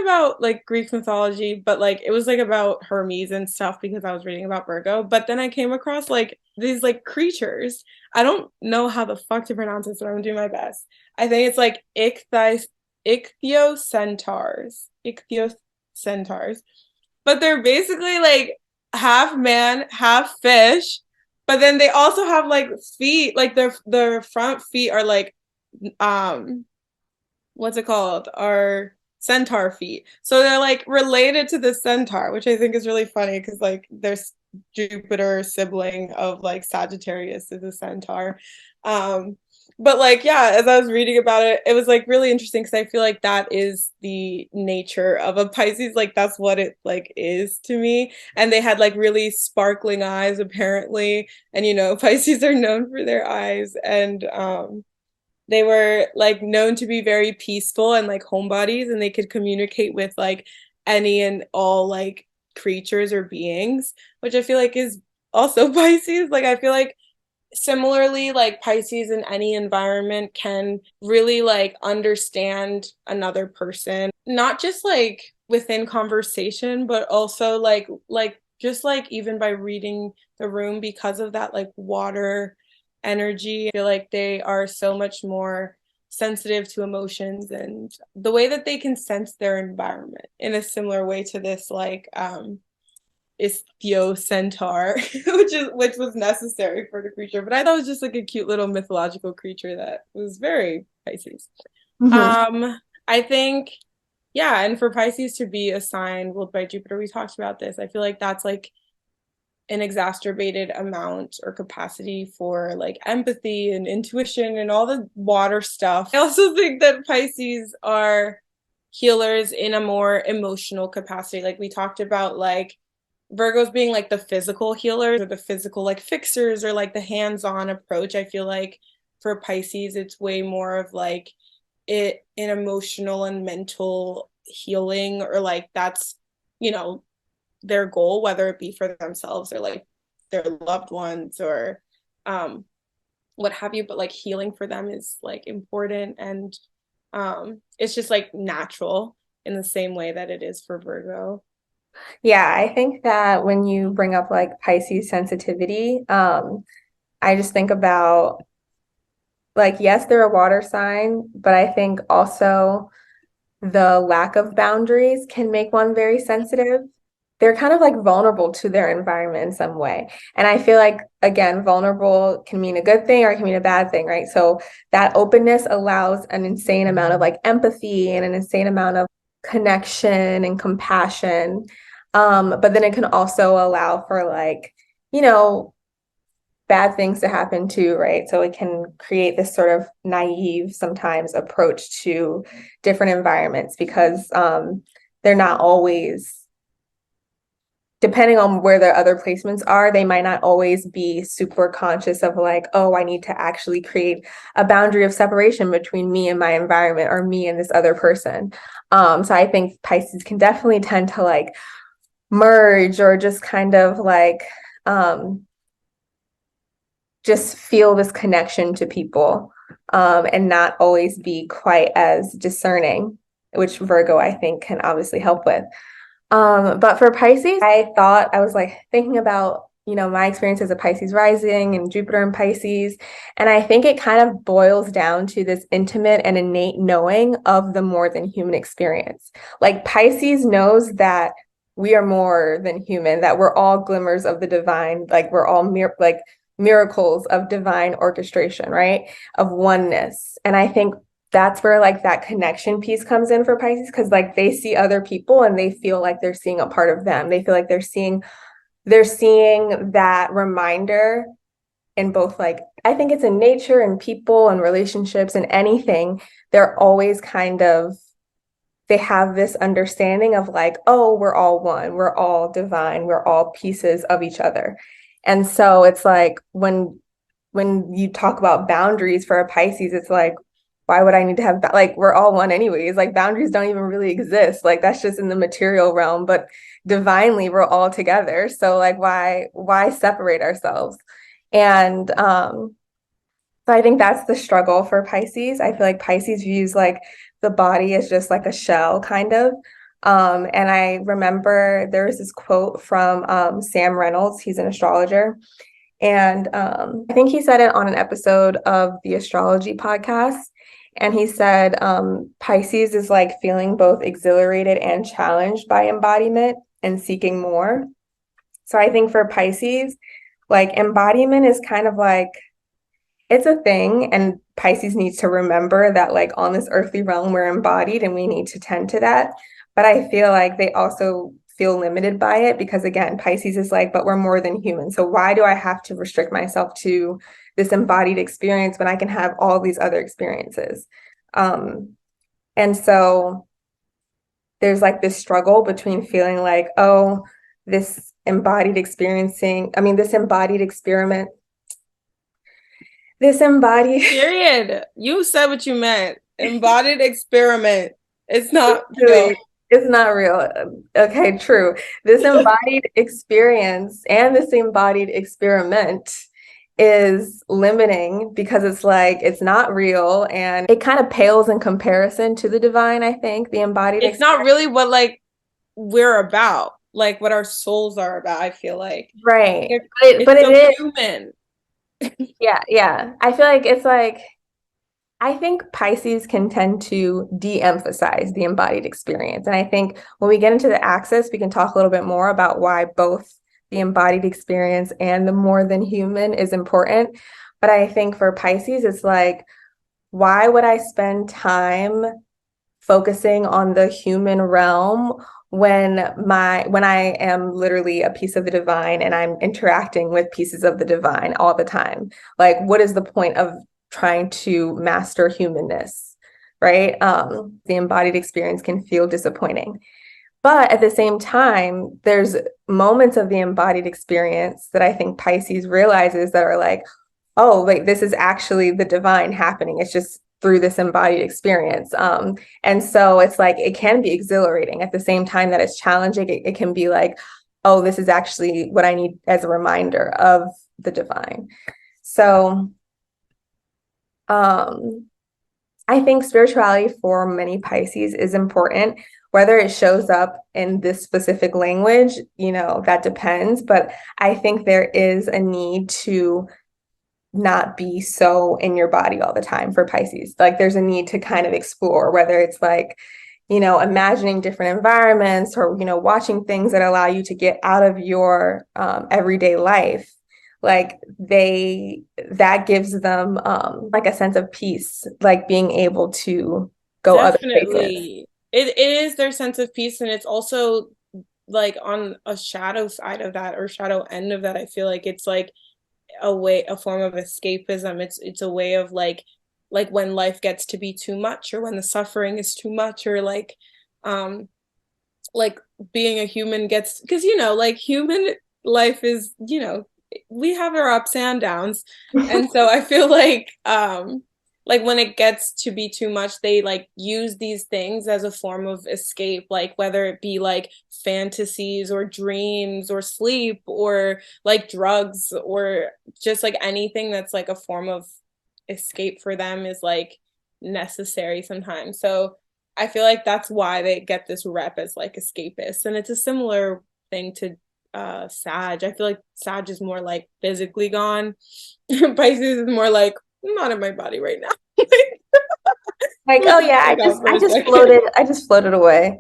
S1: about like Greek mythology, but like it was like about Hermes and stuff because I was reading about Virgo. But then I came across like these like creatures. I don't know how the fuck to pronounce this, but I'm gonna do my best. I think it's like ichthyocentaurs. But they're basically like half man, half fish. But then they also have like feet, like their front feet are like um what's it called? Are centaur feet. So they're like related to the centaur, which I think is really funny because like there's Jupiter sibling of like Sagittarius is a centaur. Um, but like yeah, as I was reading about it, it was like really interesting because I feel like that is the nature of a Pisces. Like that's what it like is to me. And they had like really sparkling eyes apparently. And Pisces are known for their eyes. And they were like known to be very peaceful and like homebodies, and they could communicate with like any and all like creatures or beings, which I feel like is also Pisces. Like I feel like similarly, like Pisces in any environment can really like understand another person, not just like within conversation, but also like just like even by reading the room because of that like water energy. I feel like they are so much more sensitive to emotions and the way that they can sense their environment in a similar way to this like Centaur, which was necessary for the creature. But I thought it was just like a cute little mythological creature that was very Pisces.
S2: Mhm.
S1: I think Yeah, and for Pisces to be a sign ruled by Jupiter, we talked about this. I feel like that's like an exacerbated amount or capacity for like empathy and intuition and all the water stuff. I also think that Pisces are healers in a more emotional capacity. Like we talked about, like Virgos being like the physical healers or the physical like fixers or like the hands-on approach. I feel like for Pisces, it's way more of like an emotional and mental healing, or like that's, you know, their goal, whether it be for themselves or like their loved ones or what have you. But like healing for them is like important, and it's just like natural in the same way that it is for Virgo.
S2: Yeah, I think that when you bring up like Pisces sensitivity, I just think about like, yes, they're a water sign, but I think also the lack of boundaries can make one very sensitive. They're kind of like vulnerable to their environment in some way. And I feel like, again, vulnerable can mean a good thing or it can mean a bad thing, right? So that openness allows an insane amount of like empathy and an insane amount of connection and compassion. But then it can also allow for like, you know, bad things to happen too, right? So it can create this sort of naive sometimes approach to different environments because they're not always, depending on where their other placements are, they might not always be super conscious of like, oh, I need to actually create a boundary of separation between me and my environment or me and this other person. So I think Pisces can definitely tend to like merge or just kind of like just feel this connection to people and not always be quite as discerning, which Virgo, I think, can obviously help with. But for Pisces, I was like thinking about, you know, my experience as a Pisces rising and Jupiter in Pisces. And I think it kind of boils down to this intimate and innate knowing of the more than human experience. Like Pisces knows that we are more than human, that we're all glimmers of the divine, like we're all like miracles of divine orchestration, right? Of oneness. And I think that's where like that connection piece comes in for Pisces, because like they see other people and they feel like they're seeing a part of them. They feel like they're seeing that reminder in both, like I think it's in nature and people and relationships and anything. They're always kind of, they have this understanding of like, oh, we're all one, we're all divine, we're all pieces of each other. And so it's like when you talk about boundaries for a Pisces, it's like, why would I need to have like we're all one anyways? Like boundaries don't even really exist. Like that's just in the material realm, but divinely we're all together. So like why separate ourselves? And so I think that's the struggle for Pisces. I feel like Pisces views like the body as just like a shell kind of. And I remember there was this quote from Sam Reynolds. He's an astrologer. And I think he said it on an episode of the Astrology podcast. And he said Pisces is like feeling both exhilarated and challenged by embodiment and seeking more. So I think for Pisces, like embodiment is kind of like, it's a thing. And Pisces needs to remember that, like, on this earthly realm, we're embodied and we need to tend to that. But I feel like they also feel limited by it because, again, Pisces is like, but we're more than human. So why do I have to restrict myself to this embodied experience when I can have all these other experiences? And so there's like this struggle between feeling like, oh, this embodied experiencing, I mean, this embodied experiment, this embodied
S1: Period. You said what you meant. Embodied experiment. It's not real.
S2: really, it's not real. Okay, true. This embodied experience and this embodied experiment is limiting because it's like it's not real and it kind of pales in comparison to the divine, I think, the embodied
S1: It's
S2: experience.
S1: not really what like we're about, like what our souls are about, I feel like.
S2: Right. But
S1: It's
S2: it
S1: so
S2: is.
S1: human.
S2: Yeah, yeah. I feel like it's like I think Pisces can tend to de-emphasize the embodied experience. And I think when we get into the axis, we can talk a little bit more about why both the embodied experience and the more than human is important. But I think for Pisces, it's like, why would I spend time focusing on the human realm when I am literally a piece of the divine and I'm interacting with pieces of the divine all the time. Like, what is the point of trying to master humanness, right? The embodied experience can feel disappointing. But at the same time, there's moments of the embodied experience that I think Pisces realizes that are like, oh, like this is actually the divine happening. It's just through this embodied experience. And so it's like, it can be exhilarating at the same time that it's challenging. It can be like, oh, this is actually what I need as a reminder of the divine. So I think spirituality for many Pisces is important. Whether it shows up in this specific language, that depends. But I think there is a need to not be so in your body all the time for Pisces. Like there's a need to kind of explore, whether it's like, imagining different environments or, watching things that allow you to get out of your everyday life. Like that gives them like a sense of peace, like being able to go other places.
S1: Definitely. It is their sense of peace, and it's also like on a shadow side of that or shadow end of that. I feel like it's like a form of escapism. It's a way of like when life gets to be too much, or when the suffering is too much, or like being a human gets, because like human life is, we have our ups and downs. And so I feel like when it gets to be too much, they like use these things as a form of escape, like whether it be like fantasies or dreams or sleep or like drugs or just like anything that's like a form of escape for them is like necessary sometimes. So I feel like that's why they get this rep as like escapists. And it's a similar thing to Sag. I feel like Sag is more like physically gone. Pisces is more like, I'm not in my body right now.
S2: Like, oh yeah, I just floated away.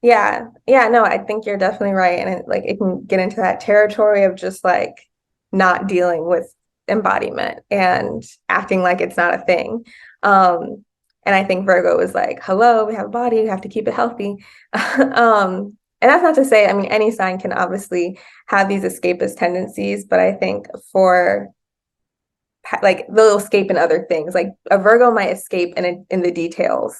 S2: Yeah, no, I think you're definitely right. And it can get into that territory of just like not dealing with embodiment and acting like it's not a thing. And I think Virgo is like, hello, we have a body, we have to keep it healthy. And that's not to say, I mean, any sign can obviously have these escapist tendencies, but I think for like they'll escape in other things. Like a Virgo might escape in the details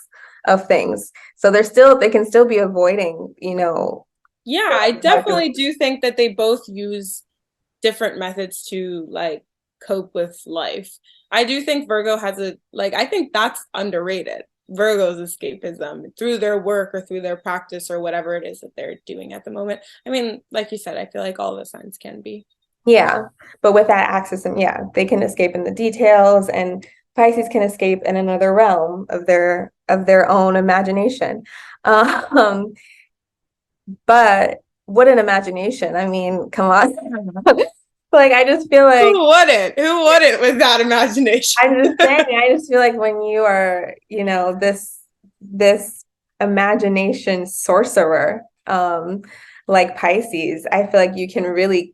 S2: of things. So they can still be avoiding,
S1: Yeah, I definitely do think that they both use different methods to like cope with life. I do think Virgo has I think that's underrated. Virgo's escapism through their work or through their practice or whatever it is that they're doing at the moment. I mean, like you said, I feel like all the signs can be.
S2: Yeah, but with that axis, and yeah, they can escape in the details, and Pisces can escape in another realm of their own imagination. Um, but what an imagination! I mean, come on. Like I just feel like
S1: Who wouldn't? Who wouldn't with that imagination?
S2: I'm just saying, I just feel like when you are, this imagination sorcerer, like Pisces, I feel like you can really,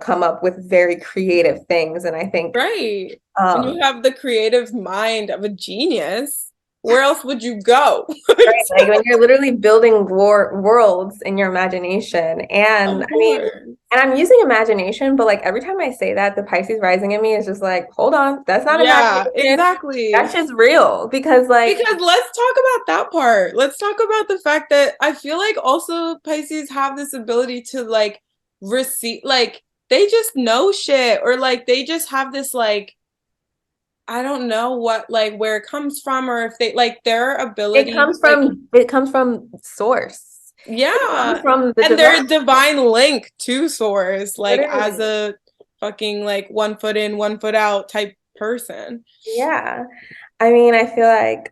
S2: come up with very creative things. And I think
S1: Right. When you have the creative mind of a genius, where else would you go?
S2: right, like when you're literally building worlds in your imagination. And
S1: Of
S2: I mean,
S1: course.
S2: and I'm using imagination, but like every time I say that, the Pisces rising in me is just like, hold on, that's not
S1: Yeah,
S2: imagination.
S1: exactly.
S2: That's just real. Because
S1: let's talk about that part. Let's talk about the fact that I feel like also Pisces have this ability to like receive, like they just know shit, or like they just have this like, I don't know what, like where it comes from, or if they like their ability
S2: it comes from source.
S1: Yeah.
S2: From the
S1: And their divine link to source, like
S2: literally.
S1: as a fucking like 1 foot in, 1 foot out type person.
S2: Yeah. I mean, I feel like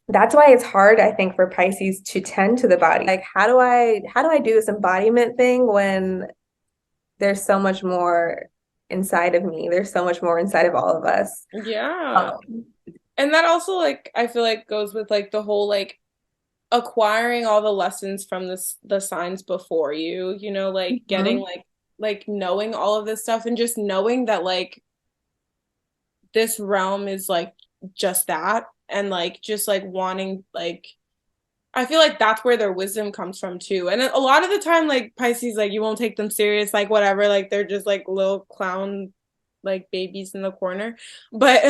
S2: that's why it's hard, I think, for Pisces to tend to the body. Like, how do I do this embodiment thing when there's so much more inside of me? There's so much more inside of all of us.
S1: Yeah. And that also like I feel like goes with like the whole like acquiring all the lessons from the signs before you, like getting like knowing all of this stuff and just knowing that like this realm is like just that. and like just like wanting like I feel like that's where their wisdom comes from too. And a lot of the time, like Pisces, like you won't take them serious, like whatever, like they're just like little clown like babies in the corner. But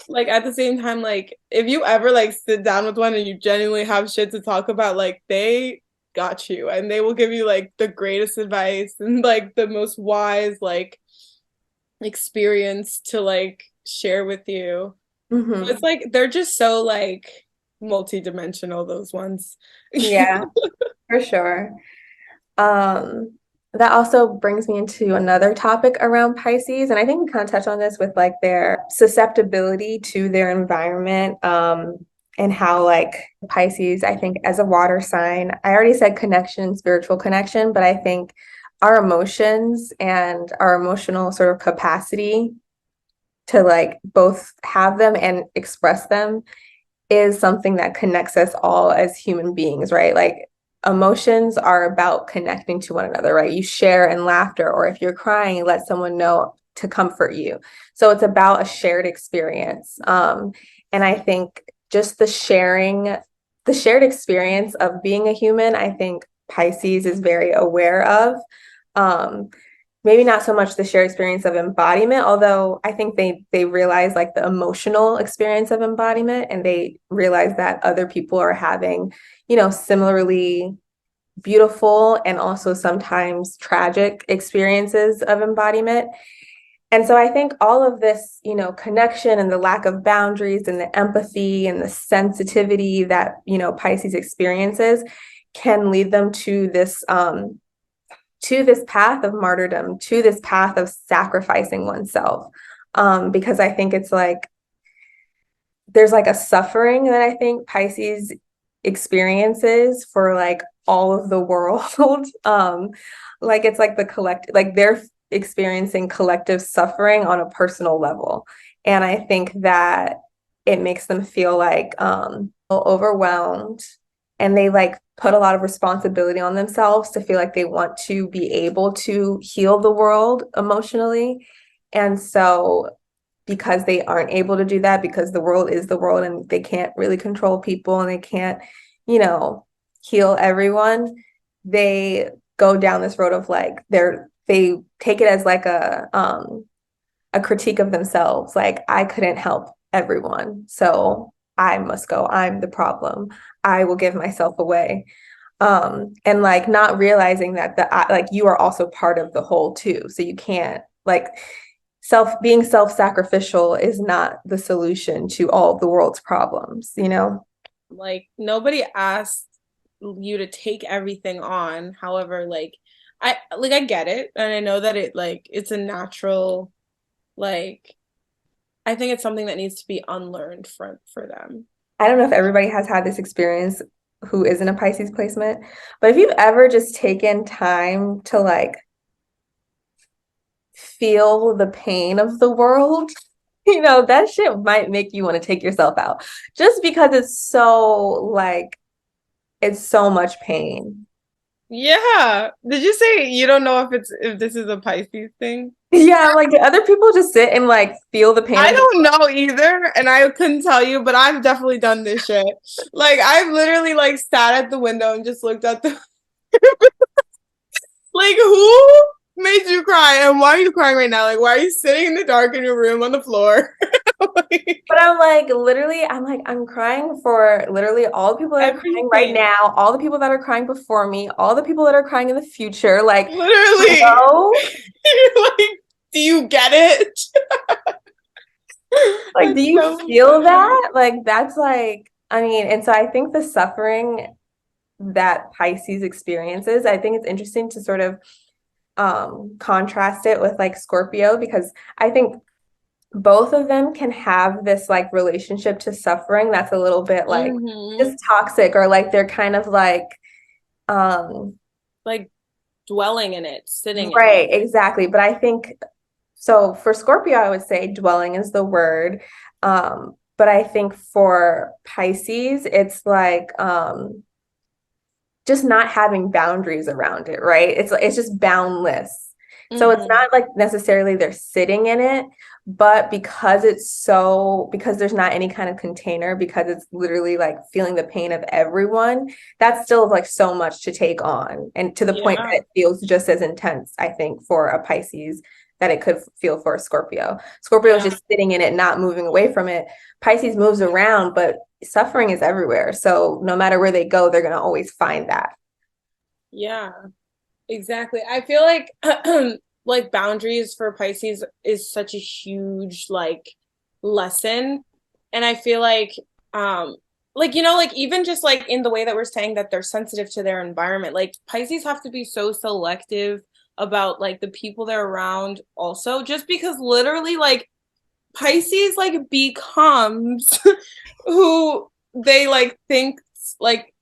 S1: like at the same time, like if you ever like sit down with one and you genuinely have shit to talk about, like they got you and they will give you like the greatest advice and like the most wise like experience to like share with you. So it's like they're just so like multi-dimensional, those ones.
S2: Yeah, for sure. Um, that also brings me into another topic around Pisces, and I think we kind of touched on this with like their susceptibility to their environment, and how like Pisces, I think as a water sign, I already said connection, spiritual connection, but I think our emotions and our emotional sort of capacity to like both have them and express them is something that connects us all as human beings, right? Like emotions are about connecting to one another, right? You share in laughter, or if you're crying, you let someone know to comfort you. So it's about a shared experience. And I think just the shared experience of being a human, I think Pisces is very aware of. Um, Maybe not so much the shared experience of embodiment, although I think they realize like the emotional experience of embodiment, and they realize that other people are having, similarly beautiful and also sometimes tragic experiences of embodiment. And so I think all of this, connection and the lack of boundaries and the empathy and the sensitivity that, Pisces experiences can lead them to this path of martyrdom, to this path of sacrificing oneself. Because I think it's like there's like a suffering that I think Pisces experiences for like all of the world. Like it's like the collective, like they're experiencing collective suffering on a personal level. And I think that it makes them feel like overwhelmed, and they like put a lot of responsibility on themselves to feel like they want to be able to heal the world emotionally. And so because they aren't able to do that, because the world is the world and they can't really control people and they can't, heal everyone, they go down this road of like they take it as like a critique of themselves. Like, I couldn't help everyone, so I must go. I'm the problem. I will give myself away. And like not realizing that like you are also part of the whole too. So you can't like being self-sacrificial is not the solution to all of the world's problems,
S1: Like nobody asked you to take everything on. However, I get it and I know that it like it's a natural like I think it's something that needs to be unlearned for them.
S2: I don't know if everybody has had this experience who isn't a Pisces placement, but if you've ever just taken time to like feel the pain of the world, that shit might make you want to take yourself out just because it's so much pain.
S1: Yeah. Did you say you don't know if this is a Pisces thing?
S2: Yeah, like do other people just sit and like feel the pain
S1: I
S2: of the
S1: don't know either, and I couldn't tell you, but I've definitely done this shit. Like I've literally like sat at the window and just looked at the like who made you cry and why are you crying right now? Like why are you sitting in the dark in your room on the floor? Like,
S2: But I'm like, literally, I'm crying for literally all the people that are crying right
S1: everything.
S2: now, all the people that are crying before me, all the people that are crying in the future. Like,
S1: Literally.
S2: hello?
S1: You're like, do you get it?
S2: Like, do
S1: It's
S2: you
S1: so
S2: feel
S1: funny.
S2: that? Like, that's like, I mean, and so I think the suffering that Pisces experiences, I think it's interesting to sort of contrast it with like Scorpio, because I think both of them can have this like relationship to suffering that's a little bit like
S1: Mm-hmm.
S2: just toxic, or like they're kind of like um
S1: Like dwelling in it, sitting in it.
S2: right, exactly. But I think so for Scorpio, I would say dwelling is the word. But I think for Pisces, it's like just not having boundaries around it, right? It's just boundless. So it's
S1: Mm-hmm.
S2: not like necessarily they're sitting in it, But because because there's not any kind of container, because it's literally like feeling the pain of everyone, that's still like so much to take on. And to the point that
S1: Yeah.
S2: it feels just as intense, I think, for a Pisces that it could feel for a Scorpio. Scorpio is
S1: Yeah.
S2: just sitting in it, not moving away from it. Pisces moves around, but suffering is everywhere. So no matter where they go, they're going to always find that.
S1: Yeah. Exactly. I feel like like boundaries for Pisces is such a huge like lesson. And I feel like like even just like in the way that we're saying that they're sensitive to their environment, like Pisces have to be so selective about like the people they're around also, just because literally like Pisces like becomes who they like think like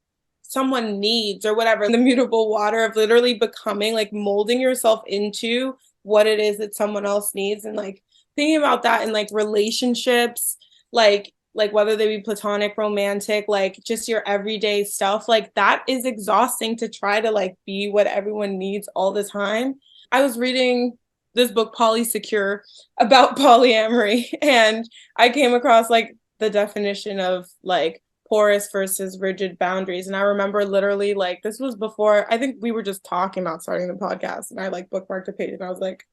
S1: someone needs or whatever. The mutable water of literally becoming like molding yourself into what it is that someone else needs, and like thinking about that in like relationships, like whether they be platonic, romantic, like just your everyday stuff, like that is exhausting to try to like be what everyone needs all the time. I was reading this book Polysecure about polyamory, and I came across like the definition of like porous versus rigid boundaries. And I remember literally like this was before, I think we were just talking about starting the podcast, and I like bookmarked a page and I was like,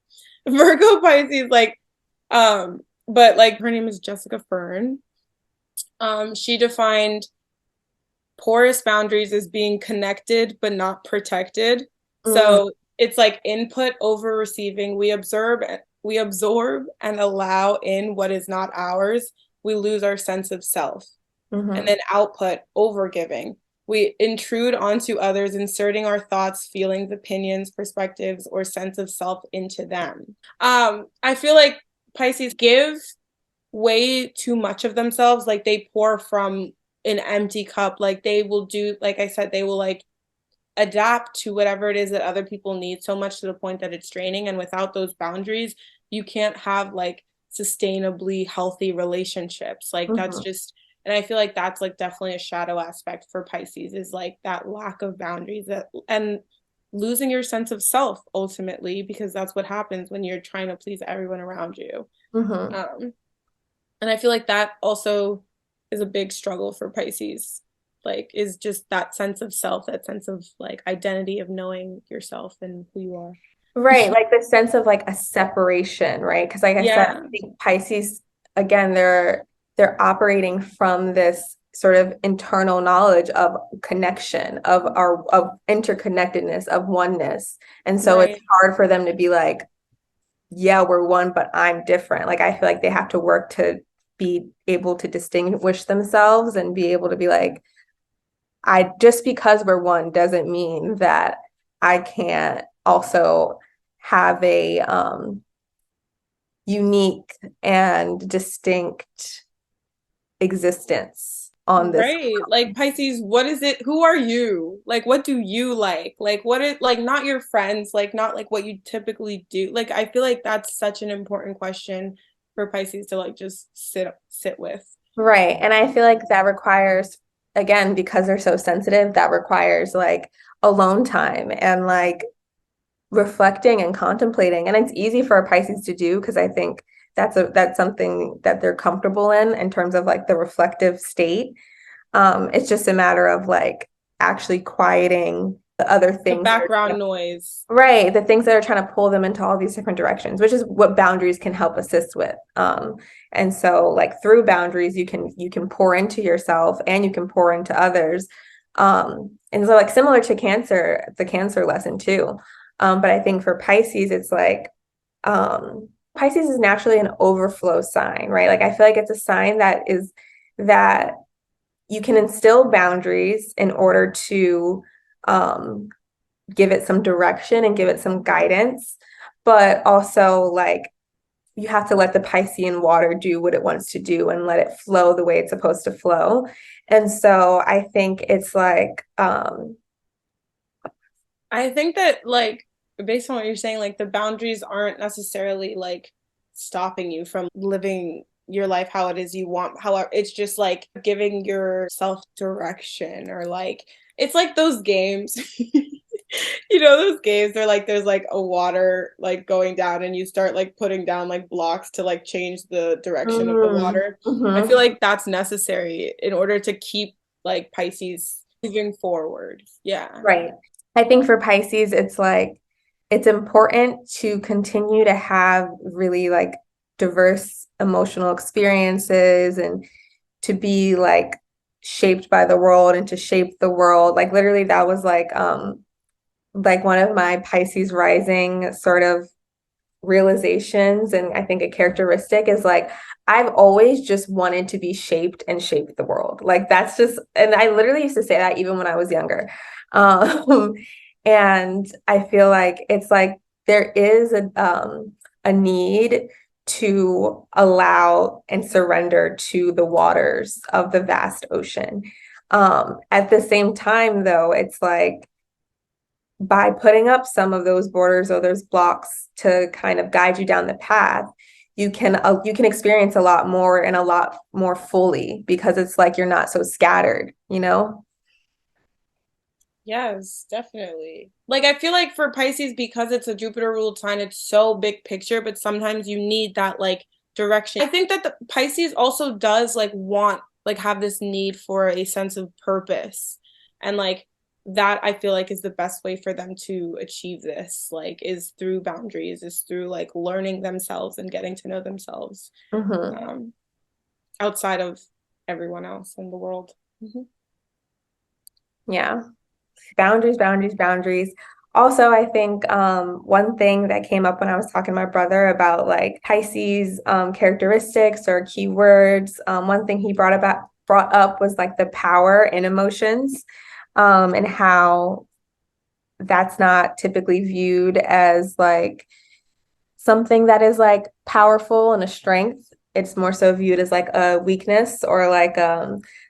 S1: Virgo-Pisces, like but like her name is Jessica Fern. She defined porous boundaries as being connected but not protected.
S2: Mm,
S1: So it's like input over receiving. We absorb and allow in what is not ours. We lose our sense of self. And
S2: mhm.
S1: then output over giving. We intrude onto others, inserting our thoughts, feelings, opinions, perspectives, or sense of self into them. I feel like Pisces give way too much of themselves. Like they pour from an empty cup. Like they will do, like I said, they will like adapt to whatever it is that other people need so much to the point that it's draining. And without those boundaries, you can't have like sustainably healthy relationships. Like that's
S2: Mhm.
S1: just, and I feel like that's like definitely a shadow aspect for Pisces, is like that lack of boundaries, that and losing your sense of self ultimately, because that's what happens when you're trying to please everyone around you.
S2: Mhm.
S1: Um, and I feel like that also is a big struggle for Pisces, like is just that sense of self, that sense of like identity of knowing yourself and who you are.
S2: Right, like the sense of like a separation, right? Because like I said,
S1: Yeah,
S2: I think Pisces, again, they're operating from this sort of internal knowledge of connection, of interconnectedness, of oneness. And so it's
S1: right.
S2: hard for them to be like, yeah, we're one, but I'm different. Like I feel like they have to work to be able to distinguish themselves and be able to be like, I just because we're one doesn't mean that I can't also have a unique and distinct existence on this.
S1: Right. Like Pisces, what is it? Who are you? Like what do you like? Like what is like not your friends, like not like what you typically do. Like I feel like that's such an important question for Pisces to like just sit with.
S2: Right. And I feel like that requires, again, because they're so sensitive, that requires like alone time and like reflecting and contemplating. And it's easy for a Pisces to do because I think that's something that they're comfortable in terms of like the reflective state. It's just a matter of like actually quieting the other
S1: The
S2: things that are,
S1: background noise.
S2: right, the things that are trying to pull them into all these different directions, which is what boundaries can help assist with. And so like through boundaries, you can pour into yourself and you can pour into others. And so like similar to Cancer, the Cancer lesson too. But I think for Pisces, it's like Pisces is naturally an overflow sign, right? Like I feel like it's a sign that you can instill boundaries in order to um, give it some direction and give it some guidance, but also like you have to let the Piscean water do what it wants to do and let it flow the way it's supposed to flow. And so I think it's like
S1: I think that like based on what you're saying, like the boundaries aren't necessarily like stopping you from living your life how it is you want. However, it's just like giving yourself direction, or like it's like those games. You know those games, they're like there's like a water like going down and you start like putting down like blocks to like change the direction of the water. I feel like that's necessary in order to keep like Pisces moving forward. Yeah.
S2: Right. I think for Pisces, it's like it's important to continue to have really like diverse emotional experiences and to be like shaped by the world and to shape the world. Like literally that was like one of my Pisces rising sort of realizations, and I think a characteristic is like I've always just wanted to be shaped and shape the world. Like that's just, and I literally used to say that even when I was younger. Um, and I feel like it's like there is a need to allow and surrender to the waters of the vast ocean. At the same time, though, it's like by putting up some of those borders or those blocks to kind of guide you down the path, you can experience a lot more and a lot more fully because it's like you're not so scattered, you know?
S1: Yes, definitely. Like I feel like for Pisces, because it's a Jupiter ruled sign, it's so big picture, but sometimes you need that like direction. I think that the Pisces also does like want like have this need for a sense of purpose. And like that I feel like is the best way for them to achieve this, like is through boundaries, is through like learning themselves and getting to know themselves um outside of everyone else in the world.
S2: Yeah. Boundaries, boundaries, boundaries. Also, I think one thing that came up when I was talking to my brother about like Pisces characteristics or keywords, one thing he brought up was like the power in emotions, and how that's not typically viewed as like something that is like powerful and a strength. It's more so viewed as like a weakness or like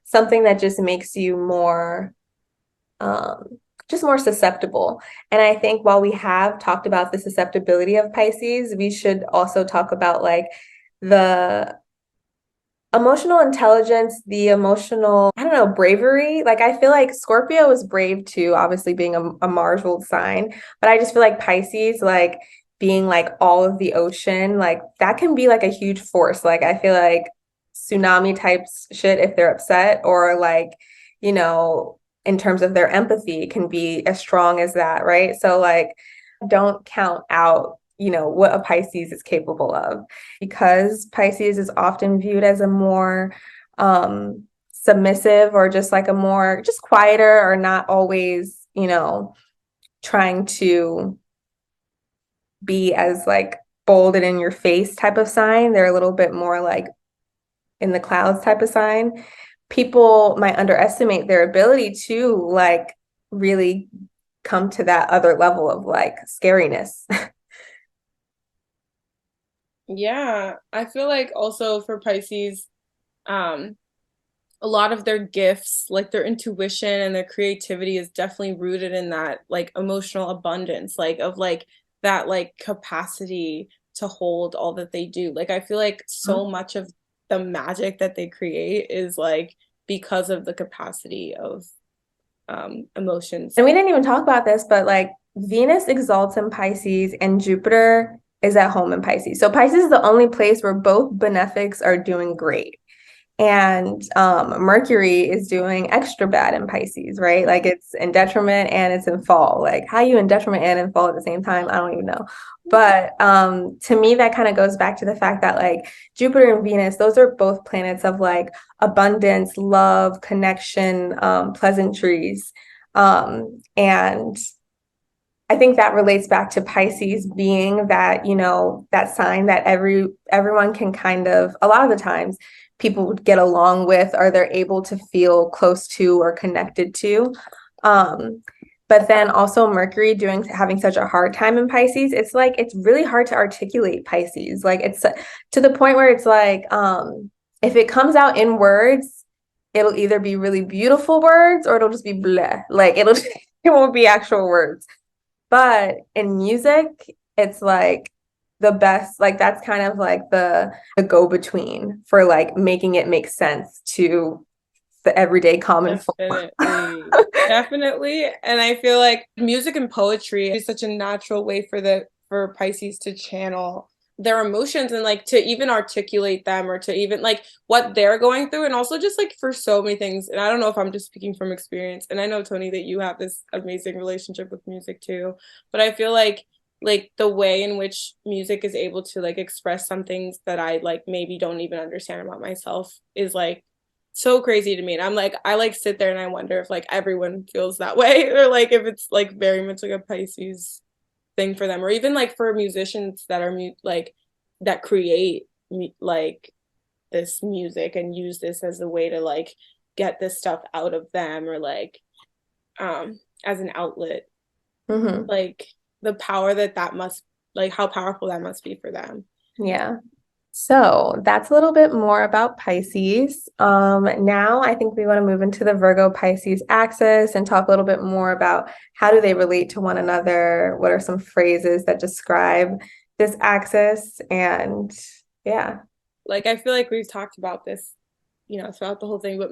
S2: something that just makes you more just more susceptible. And I think while we have talked about the susceptibility of Pisces, we should also talk about like the emotional intelligence, the emotional, I don't know, bravery. Like I feel like Scorpio is brave too, obviously being a Mars ruled sign, but I just feel like Pisces, like being like all of the ocean, like that can be like a huge force. Like I feel like tsunami types shit if they're upset, or like, you know, in terms of their empathy can be as strong as that, right? So like don't count out, you know, what a Pisces is capable of, because Pisces is often viewed as a more submissive or just like a more just quieter or not always, you know, trying to be as like bold and in your face type of sign. They're a little bit more like in the clouds type of sign. People might underestimate their ability to like really come to that other level of like scariness.
S1: Yeah, I feel like also for Pisces, um, a lot of their gifts, like their intuition and their creativity is definitely rooted in that like emotional abundance, like of like that like capacity to hold all that they do. Like I feel like so much of the magic that they create is like because of the capacity of emotions.
S2: And we didn't even talk about this, but like Venus exalts in Pisces and Jupiter is at home in Pisces. So Pisces is the only place where both benefics are doing great. And Mercury is doing extra bad in Pisces, right? Like it's in detriment and it's in fall. Like how you in detriment and in fall at the same time, I don't even know. But to me, that kind of goes back to the fact that like Jupiter and Venus, those are both planets of like abundance, love, connection, pleasantries. And I think that relates back to Pisces being that, you know, that sign that everyone can kind of, a lot of the times people would get along with, or they're able to feel close to or connected to. But then also Mercury having such a hard time in Pisces, it's like it's really hard to articulate Pisces. Like it's to the point where it's like if it comes out in words, it'll either be really beautiful words or it'll just be bleh. Like it won't be actual words. But in music, it's like the best, like that's kind of like the go-between for like making it make sense to the everyday common folk.
S1: Definitely. Definitely. And I feel like music and poetry is such a natural way for Pisces to channel their emotions and like to even articulate them or to even like what they're going through and also just like for so many things. And I don't know if I'm just speaking from experience. And I know, Toni, that you have this amazing relationship with music too. But I feel like the way in which music is able to like express some things that I like maybe don't even understand about myself is like so crazy to me. And I'm like, I like sit there and I wonder if like everyone feels that way or like if it's like very much like a Pisces thing for them, or even like for musicians that are like that create like this music and use this as a way to like get this stuff out of them or like as an outlet.
S2: Mm-hmm.
S1: Like the power that must like how powerful that must be for them.
S2: Yeah. So that's a little bit more about Pisces. Now I think we want to move into the Virgo-Pisces axis and talk a little bit more about how do they relate to one another? What are some phrases that describe this axis? And yeah.
S1: Like I feel like we've talked about this, throughout the whole thing, but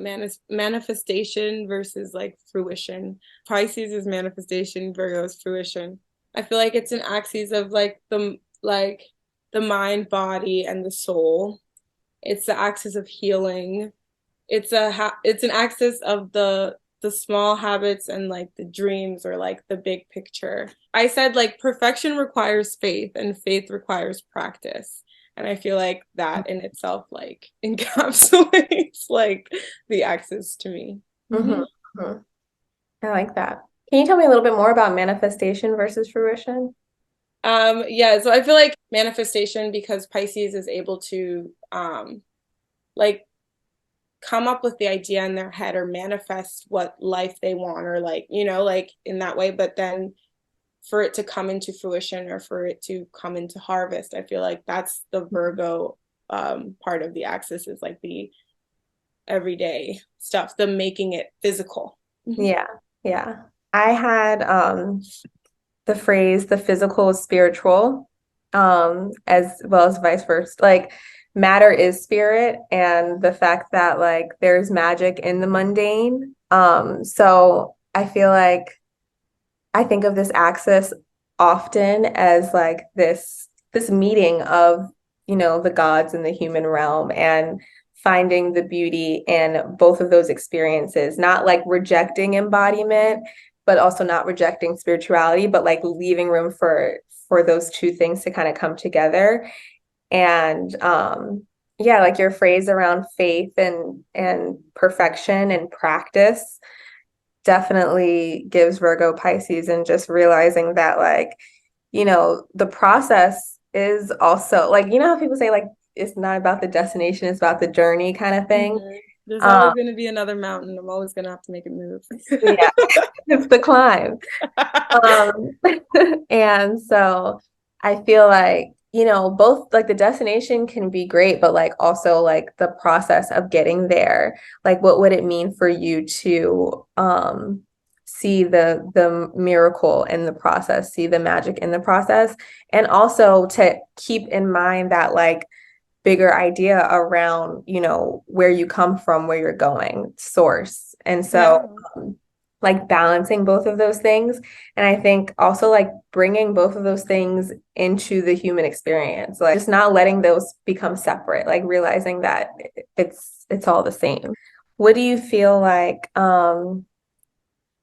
S1: manifestation versus like fruition. Pisces is manifestation, Virgo is fruition. I feel like it's an axis of the mind, body, and the soul. It's the axis of healing. It's an axis of the small habits and like the dreams or like the big picture. I said like perfection requires faith and faith requires practice. And I feel like that in itself like encapsulates like the axis to me.
S2: Mm-hmm. Mm-hmm. I like that. Can you tell me a little bit more about manifestation versus fruition?
S1: Yeah, so I feel like manifestation because Pisces is able to like come up with the idea in their head or manifest what life they want or like, like in that way, but then for it to come into fruition or for it to come into harvest, I feel like that's the Virgo part of the axis is like the everyday stuff, the making it physical.
S2: Yeah, yeah. I had the phrase the physical is spiritual, as well as vice versa. Like matter is spirit, and the fact that like there's magic in the mundane. So I feel like I think of this axis often as like this meeting of, the gods and the human realm and finding the beauty in both of those experiences, not like rejecting embodiment, but also not rejecting spirituality, but like leaving room for those two things to kind of come together. And yeah, like your phrase around faith and perfection and practice definitely gives Virgo Pisces, and just realizing that like, the process is also like, how people say like it's not about the destination, it's about the journey kind of thing.
S1: Mm-hmm. There's always going to be another mountain. I'm always going to have to make it move.
S2: Yeah, it's the climb. Um, and so I feel like, both like the destination can be great, but like also like the process of getting there, like what would it mean for you to see the miracle in the process, see the magic in the process, and also to keep in mind that like bigger idea around, where you come from, where you're going, source. And so
S1: Yeah.
S2: like balancing both of those things. And I think also like bringing both of those things into the human experience, like just not letting those become separate, like realizing that it's all the same. What do you feel like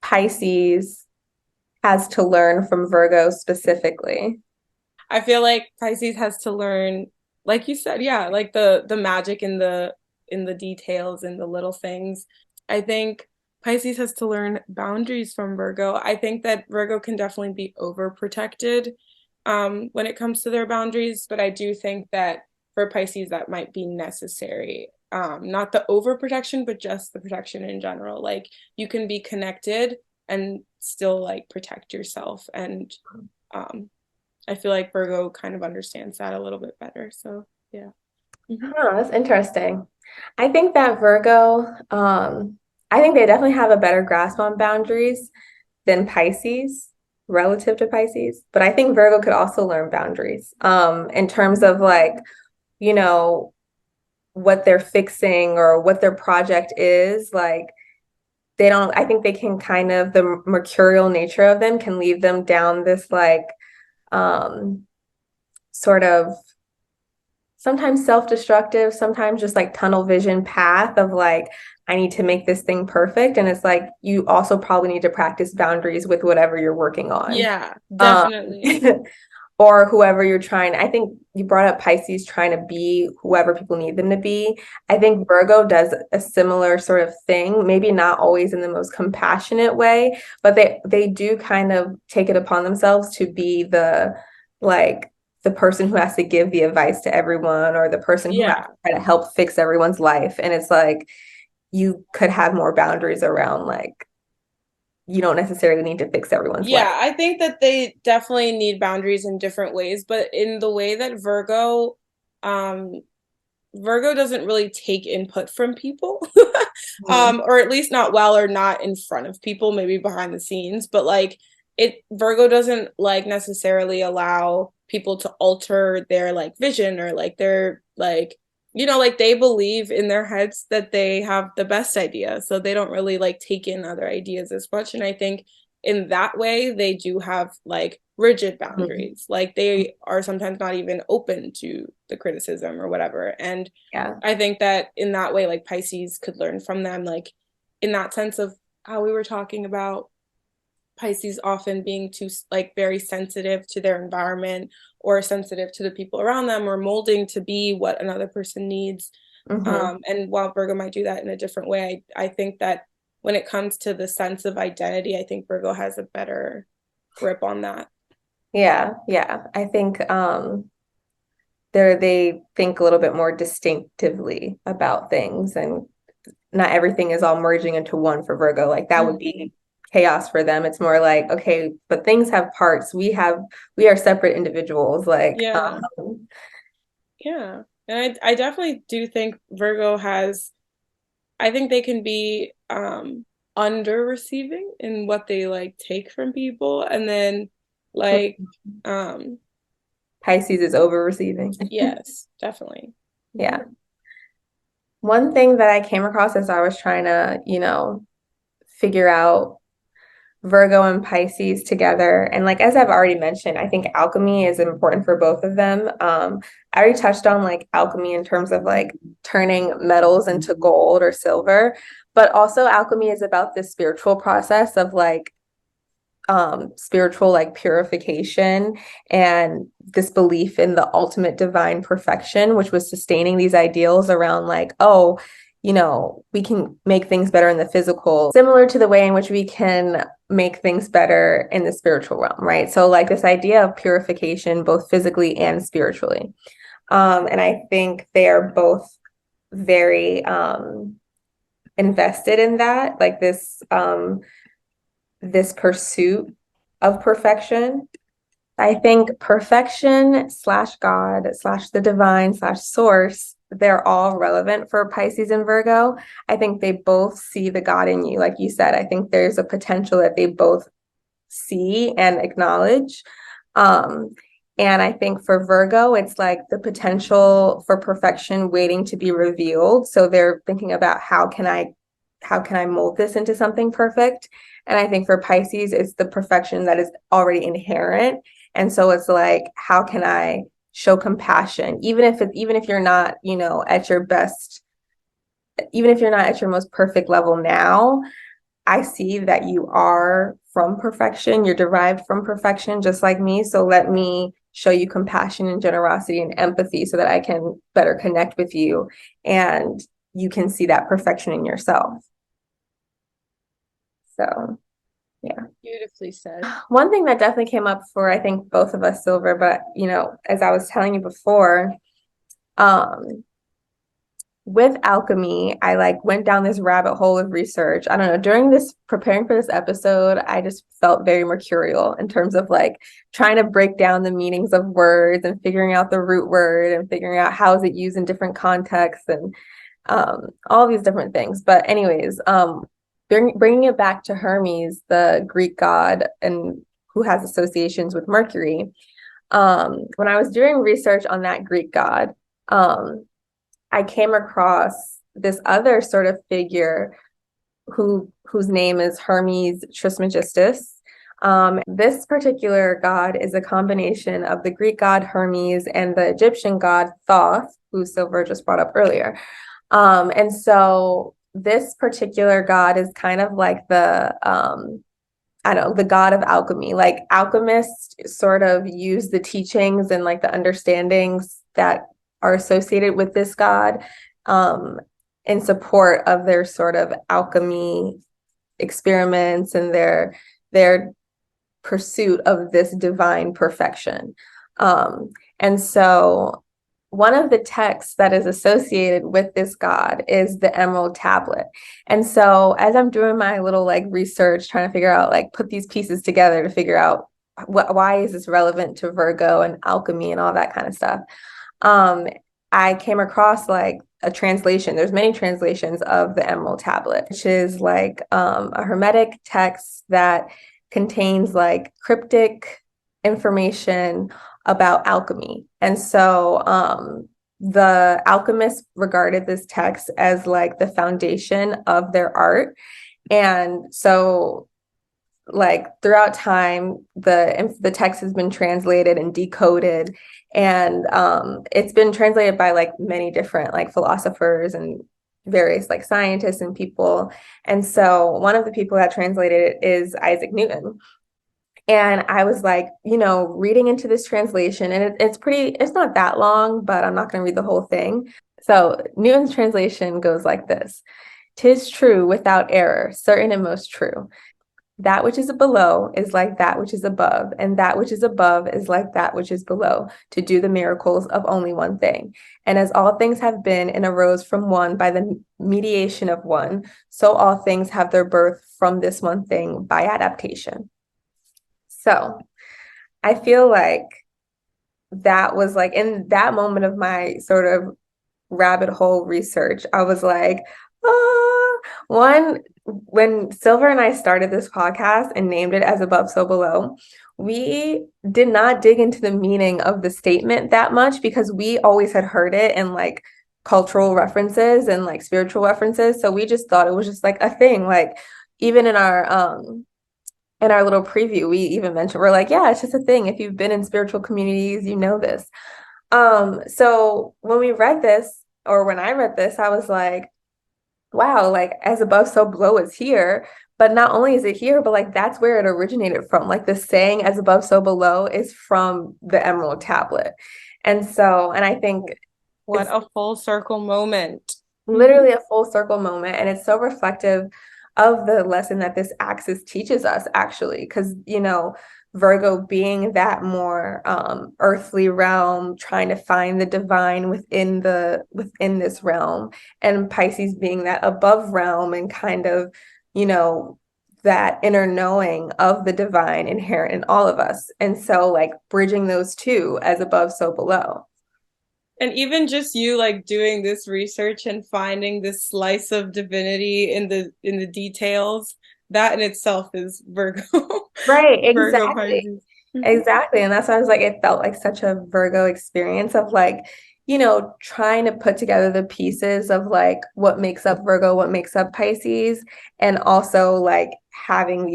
S2: Pisces has to learn from Virgo specifically?
S1: I feel like Pisces has to learn, like you said, yeah, like the magic in the details and the little things. I think Pisces has to learn boundaries from Virgo. I think that Virgo can definitely be overprotected when it comes to their boundaries, but I do think that for Pisces that might be necessary. Not the overprotection, but just the protection in general. Like you can be connected and still like protect yourself. And I feel like Virgo kind of understands that a little bit better. So yeah. Mm-hmm.
S2: Oh, that's interesting. I think that Virgo, I think they definitely have a better grasp on boundaries than Pisces relative to Pisces. But I think Virgo could also learn boundaries, in terms of like, you know, what they're fixing or what their project is. Like I think they can kind of, the mercurial nature of them can lead them down this like sort of sometimes self-destructive, sometimes just like tunnel vision path of like, I need to make this thing perfect. And it's like, you also probably need to practice boundaries with whatever you're working on.
S1: Yeah,
S2: Um,
S1: definitely.
S2: or whoever you're trying. I think you brought up Pisces trying to be whoever people need them to be. I think Virgo does a similar sort of thing, maybe not always in the most compassionate way, but they do kind of take it upon themselves to be the like the person who has to give the advice to everyone or the person who has
S1: Yeah.
S2: to try to help fix everyone's life. And it's like you could have more boundaries around like you don't necessarily need to fix everyone's life.
S1: Yeah, I think that they definitely need boundaries in different ways, but in the way that um, Virgo doesn't really take input from people,
S2: Mhm.
S1: or at least not well or not in front of people, maybe behind the scenes, but like Virgo doesn't like necessarily allow people to alter their like vision or like their like, like they believe in their heads that they have the best idea. So they don't really like take in other ideas as much. And I think in that way, they do have like rigid
S2: Mhm.
S1: boundaries. Like they are sometimes not even open to the criticism or whatever. And
S2: Yeah.
S1: I think that in that way, like Pisces could learn from them, like in that sense of how we were talking about Pisces often being too like very sensitive to their environment or sensitive to the people around them or molding to be what another person needs.
S2: Hmm.
S1: And while Virgo might do that in a different way, I think that when it comes to the sense of identity, I think Virgo has a better grip on that.
S2: Yeah, yeah. I think they think a little bit more distinctively about things and not everything is all merging into one for Virgo. Like that would
S1: Mhm.
S2: be chaos for them. It's more like, okay, but things have parts. We are separate individuals. Like
S1: Yeah, yeah. And I definitely do think Virgo has, I think they can be under receiving in what they like take from people. And then like um
S2: Pisces is over receiving.
S1: yes, definitely.
S2: Yeah. One thing that I came across as I was trying to, figure out Virgo and Pisces together. And like as I've already mentioned, I think alchemy is important for both of them. I already touched on like alchemy in terms of like turning metals into gold or silver, but also alchemy is about the spiritual process of like spiritual like purification and this belief in the ultimate divine perfection, which was sustaining these ideals around like, oh, we can make things better in the physical, similar to the way in which we can make things better in the spiritual realm, right? So like this idea of purification, both physically and spiritually. And I think they are both very invested in that, like this pursuit of perfection. I think perfection slash God slash the divine slash source, they're all relevant for Pisces and Virgo. I think they both see the God in you. Like you said, I think there's a potential that they both see and acknowledge. Um, and I think for Virgo, it's like the potential for perfection waiting to be revealed. So they're thinking about how can I mold this into something perfect? And I think for Pisces, it's the perfection that is already inherent. And so it's like, how can I show compassion, even if you're not, at your best, even if you're not at your most perfect level now, I see that you are from perfection. You're derived from perfection, just like me. So let me show you compassion and generosity and empathy so that I can better connect with you and you can see that perfection in yourself. So, yeah.
S1: Beautifully said.
S2: One thing that definitely came up for, I think, both of us, Silver, but, as I was telling you before, um, with alchemy, I like went down this rabbit hole of research. I don't know, during this preparing for this episode, I just felt very mercurial in terms of like trying to break down the meanings of words and figuring out the root word and figuring out how is it used in different contexts and all these different things. But anyways, bringing it back to Hermes, the Greek god and who has associations with Mercury. When I was doing research on that Greek god, um, I came across this other sort of figure whose name is Hermes Trismegistus. This particular god is a combination of the Greek god Hermes and the Egyptian god Thoth, who Silver just brought up earlier. And so this particular god is kind of like the I don't know, the god of alchemy. Like alchemists sort of use the teachings and like the understandings that are associated with this god in support of their sort of alchemy experiments and their pursuit of this divine perfection. And so one of the texts that is associated with this god is the Emerald Tablet. And so as I'm doing my little like research, trying to figure out like put these pieces together to figure out why is this relevant to Virgo and alchemy and all that kind of stuff, I came across like a translation. There's many translations of the Emerald Tablet, which is like a hermetic text that contains like cryptic information about alchemy. And so the alchemists regarded this text as like the foundation of their art. And so like throughout time, the text has been translated and decoded, and it's been translated by like many different like philosophers and various like scientists and people. And so one of the people that translated it is Isaac Newton. And I was like, reading into this translation, and it's not that long, but I'm not going to read the whole thing. So Newton's translation goes like this: "'Tis true without error, certain and most true. That which is below is like that which is above, and that which is above is like that which is below, to do the miracles of only one thing. And as all things have been and arose from one by the mediation of one, so all things have their birth from this one thing by adaptation." So I feel like that was like in that moment of my sort of rabbit hole research, I was like, when Silver and I started this podcast and named it As Above, So Below, we did not dig into the meaning of the statement that much because we always had heard it in like cultural references and like spiritual references. So we just thought it was just like a thing. Like even in our little preview, we even mentioned, we're like, yeah, it's just a thing. If you've been in spiritual communities, you know this. So when we read this, or when I read this, I was like, wow, like as above, so below is here. But not only is it here, but like that's where it originated from. Like the saying as above, so below is from the Emerald Tablet. And I think
S1: what a full circle moment.
S2: Literally a full circle moment. And it's so reflective of the lesson that this axis teaches us, actually, because, Virgo being that more earthly realm, trying to find the divine within this realm, and Pisces being that above realm and kind of, that inner knowing of the divine inherent in all of us. And so like bridging those two, as above, so below.
S1: And even just you like doing this research and finding this slice of divinity in the details, that in itself is Virgo.
S2: Right,
S1: Virgo
S2: exactly.
S1: Pisces.
S2: Exactly. And that's why I was like, it felt like such a Virgo experience of like, trying to put together the pieces of like what makes up Virgo, what makes up Pisces, and also like having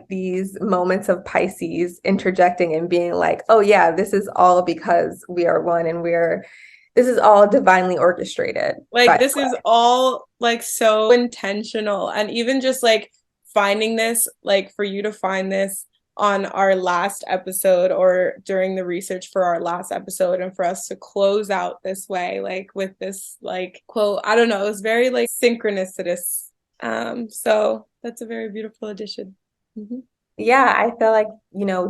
S2: these moments of Pisces interjecting and being like, oh yeah, this is all because we are one, and this is all divinely orchestrated.
S1: Like this is all like so intentional. And even just like finding this, like for you to find this on our last episode or during the research for our last episode, and for us to close out this way, like with this like quote, I don't know, it was very like synchronicitous. So that's a very beautiful addition. Mm-hmm.
S2: Yeah, I feel like,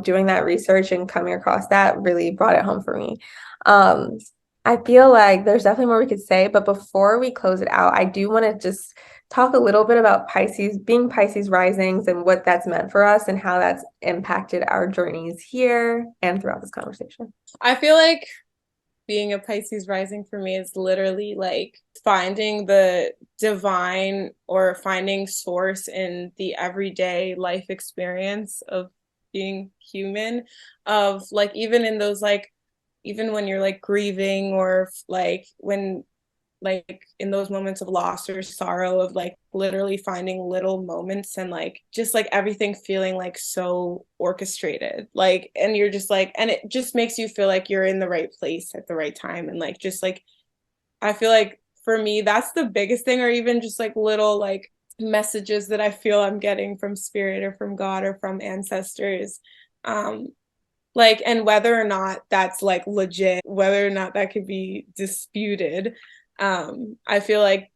S2: doing that research and coming across that really brought it home for me. I feel like there's definitely more we could say, but before we close it out, I do want to just talk a little bit about being Pisces risings, and what that's meant for us and how that's impacted our journeys here and throughout this conversation.
S1: I feel like being a Pisces rising for me is literally like finding the divine or finding source in the everyday life experience of being human, of like even in those like even when you're like grieving, or like when like in those moments of loss or sorrow, of like literally finding little moments and like just like everything feeling like so orchestrated, like, and you're just like, and it just makes you feel like you're in the right place at the right time. And like just like I feel like for me that's the biggest thing, or even just like little like messages that I feel I'm getting from spirit or from God or from ancestors. Like, and whether or not that's like legit, whether or not that could be disputed, I feel like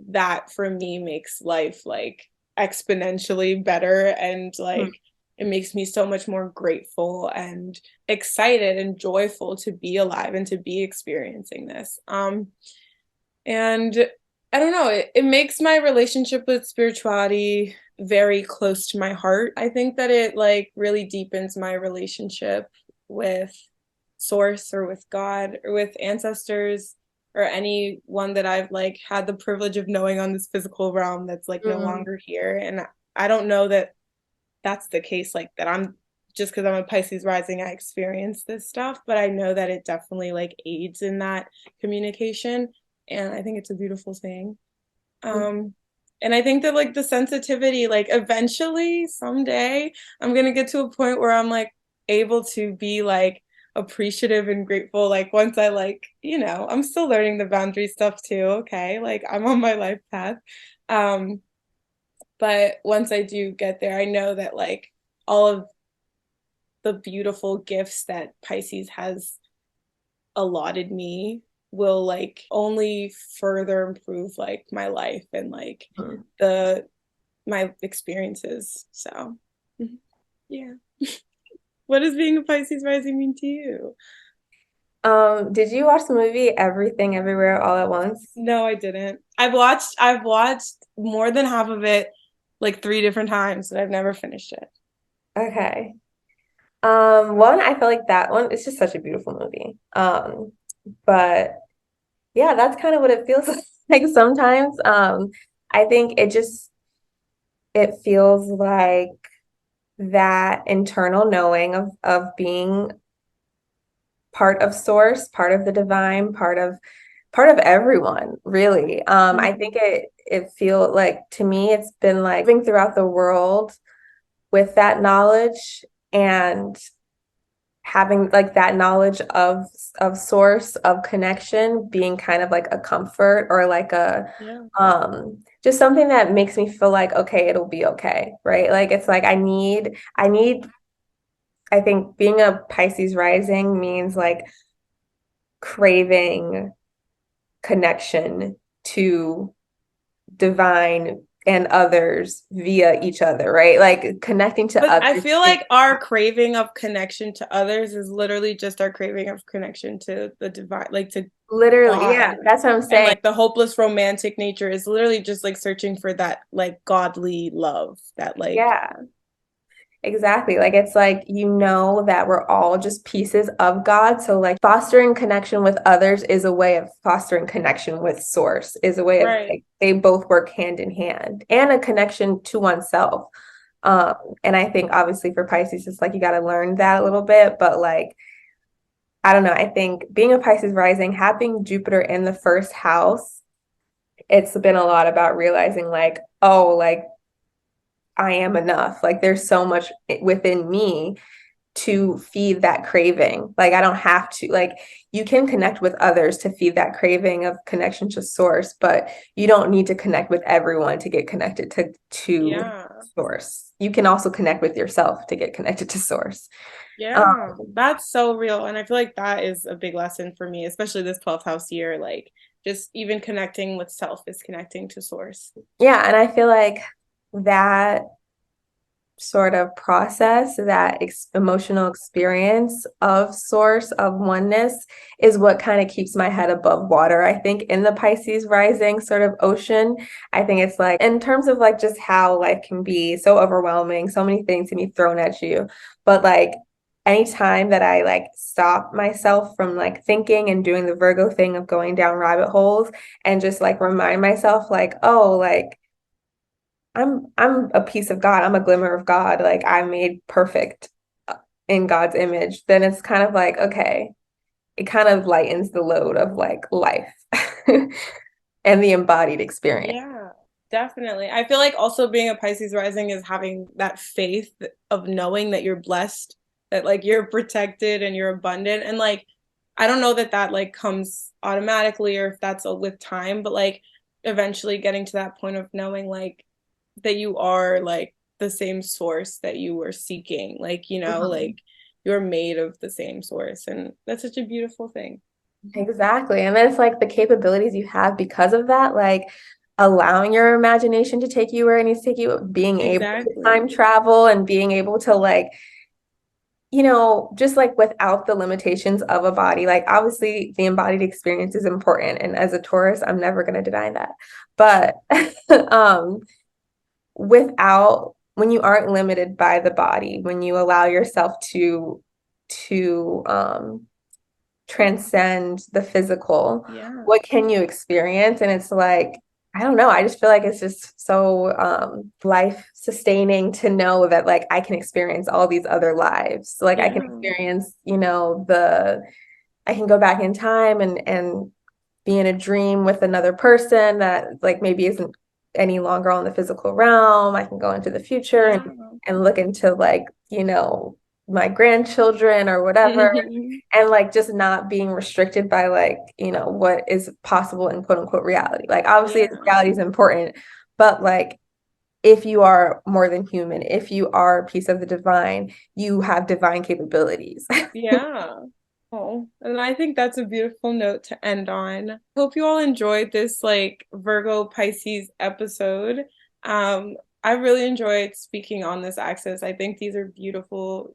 S1: that for me makes life like exponentially better, and like it makes me so much more grateful and excited and joyful to be alive and to be experiencing this. And I don't know, it makes my relationship with spirituality very close to my heart. I think that it like really deepens my relationship with source or with God or with ancestors or anyone that I've like had the privilege of knowing on this physical realm that's like no longer here. And I don't know that that's the case, like that I'm just because I'm a Pisces rising, I experience this stuff, but I know that it definitely like aids in that communication. And I think it's a beautiful thing. And I think that like the sensitivity, like eventually someday I'm gonna get to a point where I'm like able to be like appreciative and grateful. Like once I like, I'm still learning the boundary stuff too. Okay. Like I'm on my life path. Um, but once I do get there, I know that like all of the beautiful gifts that Pisces has allotted me will like only further improve like my life and like the my experiences. So yeah. What does being a Pisces rising mean to you?
S2: Did you watch the movie Everything Everywhere All at Once?
S1: No, I didn't. I've watched more than half of it like 3 different times, but I've never finished it.
S2: Okay. One, I feel like that one, it's just such a beautiful movie. But yeah, that's kind of what it feels like sometimes. I think it feels like that internal knowing of being part of source, part of the divine, part of everyone, really. I think it feel like to me it's been like moving throughout the world with that knowledge and having like that knowledge of source of connection being kind of like a comfort or like a
S1: Yeah.
S2: just something that makes me feel like okay, it'll be okay, right? Like it's like I need I think being a Pisces rising means like craving connection to divine and others via each other, right? Like connecting to
S1: But I
S2: others.
S1: feel like our craving of connection to others is literally just our craving of connection to the divine, like to
S2: Literally, yeah,
S1: God.
S2: that's what I'm
S1: And
S2: saying.
S1: like the hopeless romantic nature is literally just like searching for that like godly love, that like,
S2: Yeah, exactly. Like it's like you know that we're all just pieces of God. So like fostering connection with others is a way of fostering connection with source, is a way of
S1: right.
S2: like they both work hand in hand and a connection to oneself. Um, and I think obviously for Pisces, it's like you got to learn that a little bit, but like I don't know. I think being a Pisces rising, having Jupiter in the first house, it's been a lot about realizing like, oh, like I am enough. Like there's so much within me to feed that craving. Like I don't have to, like you can connect with others to feed that craving of connection to source, but you don't need to connect with everyone to get connected to
S1: Yeah.
S2: source. You can also connect with yourself to get connected to source.
S1: Yeah. That's so real. And I feel like that is a big lesson for me, especially this 12th house year. Like just even connecting with self is connecting to source.
S2: Yeah, and I feel like that sort of process, that emotional experience of source, of oneness, is what kind of keeps my head above water. I think in the Pisces rising sort of ocean, I think it's like, in terms of like just how life can be so overwhelming, so many things can be thrown at you. But like, anytime that I like stop myself from like thinking and doing the Virgo thing of going down rabbit holes and just like remind myself, like, oh, like, I'm a piece of God. I'm a glimmer of God. Like I'm made perfect in God's image. Then it's kind of like, okay, it kind of lightens the load of like life. and the embodied experience.
S1: Yeah, definitely. I feel like also being a Pisces rising is having that faith of knowing that you're blessed, that like you're protected and you're abundant. And like, I don't know that that like comes automatically or if that's with time, but like eventually getting to that point of knowing like that you are like the same source that you were seeking, like, you know, like you're made of the same source. And that's such a beautiful thing.
S2: Exactly. And then it's like the capabilities you have because of that, like allowing your imagination to take you where it needs to take you, being able to
S1: Exactly.
S2: time travel and being able to like, just like without the limitations of a body. Like obviously the embodied experience is important. And as a Taurus, I'm never going to deny that. But without when you aren't limited by the body, when you allow yourself to transcend the physical,
S1: Yeah.
S2: what can you experience? And it's like, I don't know, I just feel like it's just so life sustaining to know that like I can experience all these other lives. Like I can
S1: Yeah.
S2: experience, the I can go back in time and be in a dream with another person that like maybe isn't any longer on the physical realm. I can go into the future
S1: Yeah.
S2: and look into like, my grandchildren or whatever, and like just not being restricted by like, what is possible in quote unquote reality. Like obviously
S1: Yeah.
S2: reality is important, but like if you are more than human, if you are a piece of the divine, you have divine capabilities.
S1: Yeah. Oh, and I think that's a beautiful note to end on. Hope you all enjoyed this like Virgo Pisces episode. Um, I really enjoyed speaking on this axis. I think these are beautiful,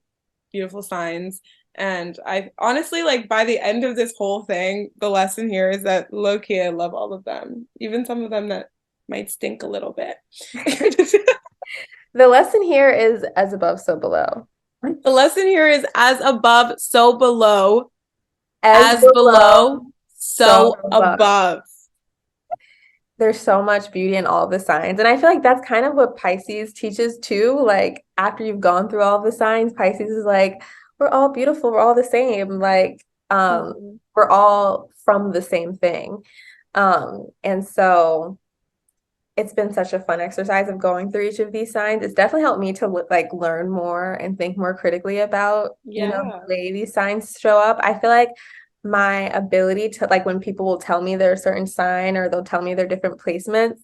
S1: beautiful signs. And I honestly like by the end of this whole thing, the lesson here is that low key, I love all of them, even some of them that might stink a little bit.
S2: The lesson here is as above, so below.
S1: The lesson here is as above, so below.
S2: As
S1: As below,
S2: below, so
S1: so
S2: above.
S1: above.
S2: There's so much beauty in all the signs. And I feel like that's kind of what Pisces teaches too. Like after you've gone through all the signs, Pisces is like, we're all beautiful, we're all the same. Like,
S1: Mhm.
S2: we're all from the same thing. And so it's been such a fun exercise of going through each of these signs. It's definitely helped me to like learn more and think more critically about, the
S1: Yeah.
S2: way these signs show up. I feel like my ability to like when people will tell me they're a certain sign or they'll tell me their different placements,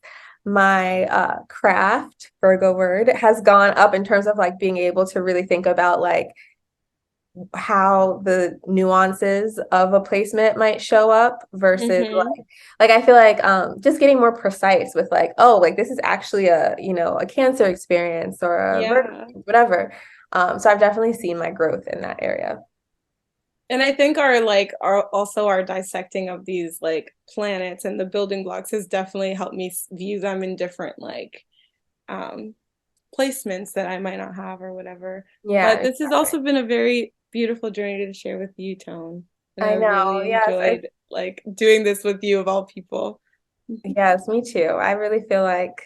S2: my craft, Virgo word, has gone up in terms of like being able to really think about like how the nuances of a placement might show up versus
S1: Hmm.
S2: like I feel like just getting more precise with like, oh, like this is actually a, a Cancer experience or a Virgo,
S1: Yeah.
S2: whatever. So I've definitely seen my growth in that area.
S1: And I think our like our also our dissecting of these like planets and the building blocks has definitely helped me view them in different like um placements that I might not have or whatever.
S2: Yeah,
S1: But this has also been a very beautiful journey to share with you, Tone. And I
S2: I know.
S1: really
S2: Yes,
S1: enjoyed like doing this with you of all people.
S2: yes, me too. I really feel like,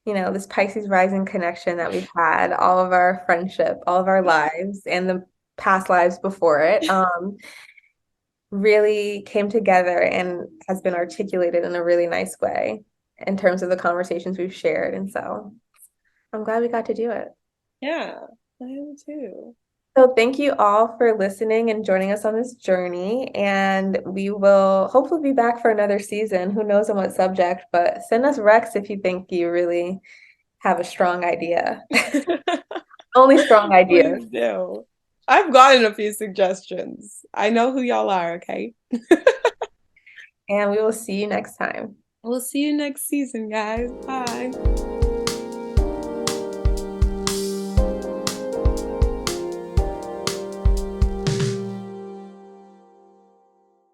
S2: this Pisces rising connection that we've had, all of our friendship, all of our lives, and the past lives before it, really came together and has been articulated in a really nice way in terms of the conversations we've shared. And so I'm glad we got to do it.
S1: Yeah, I am too.
S2: So thank you all for listening and joining us on this journey. And we will hopefully be back for another season. Who knows on what subject, but send us recs if you think you really have a strong idea. Only strong ideas.
S1: Please do. I've gotten a few suggestions. I know who y'all are, okay?
S2: And we will see you next time.
S1: We'll see you next season, guys. Bye.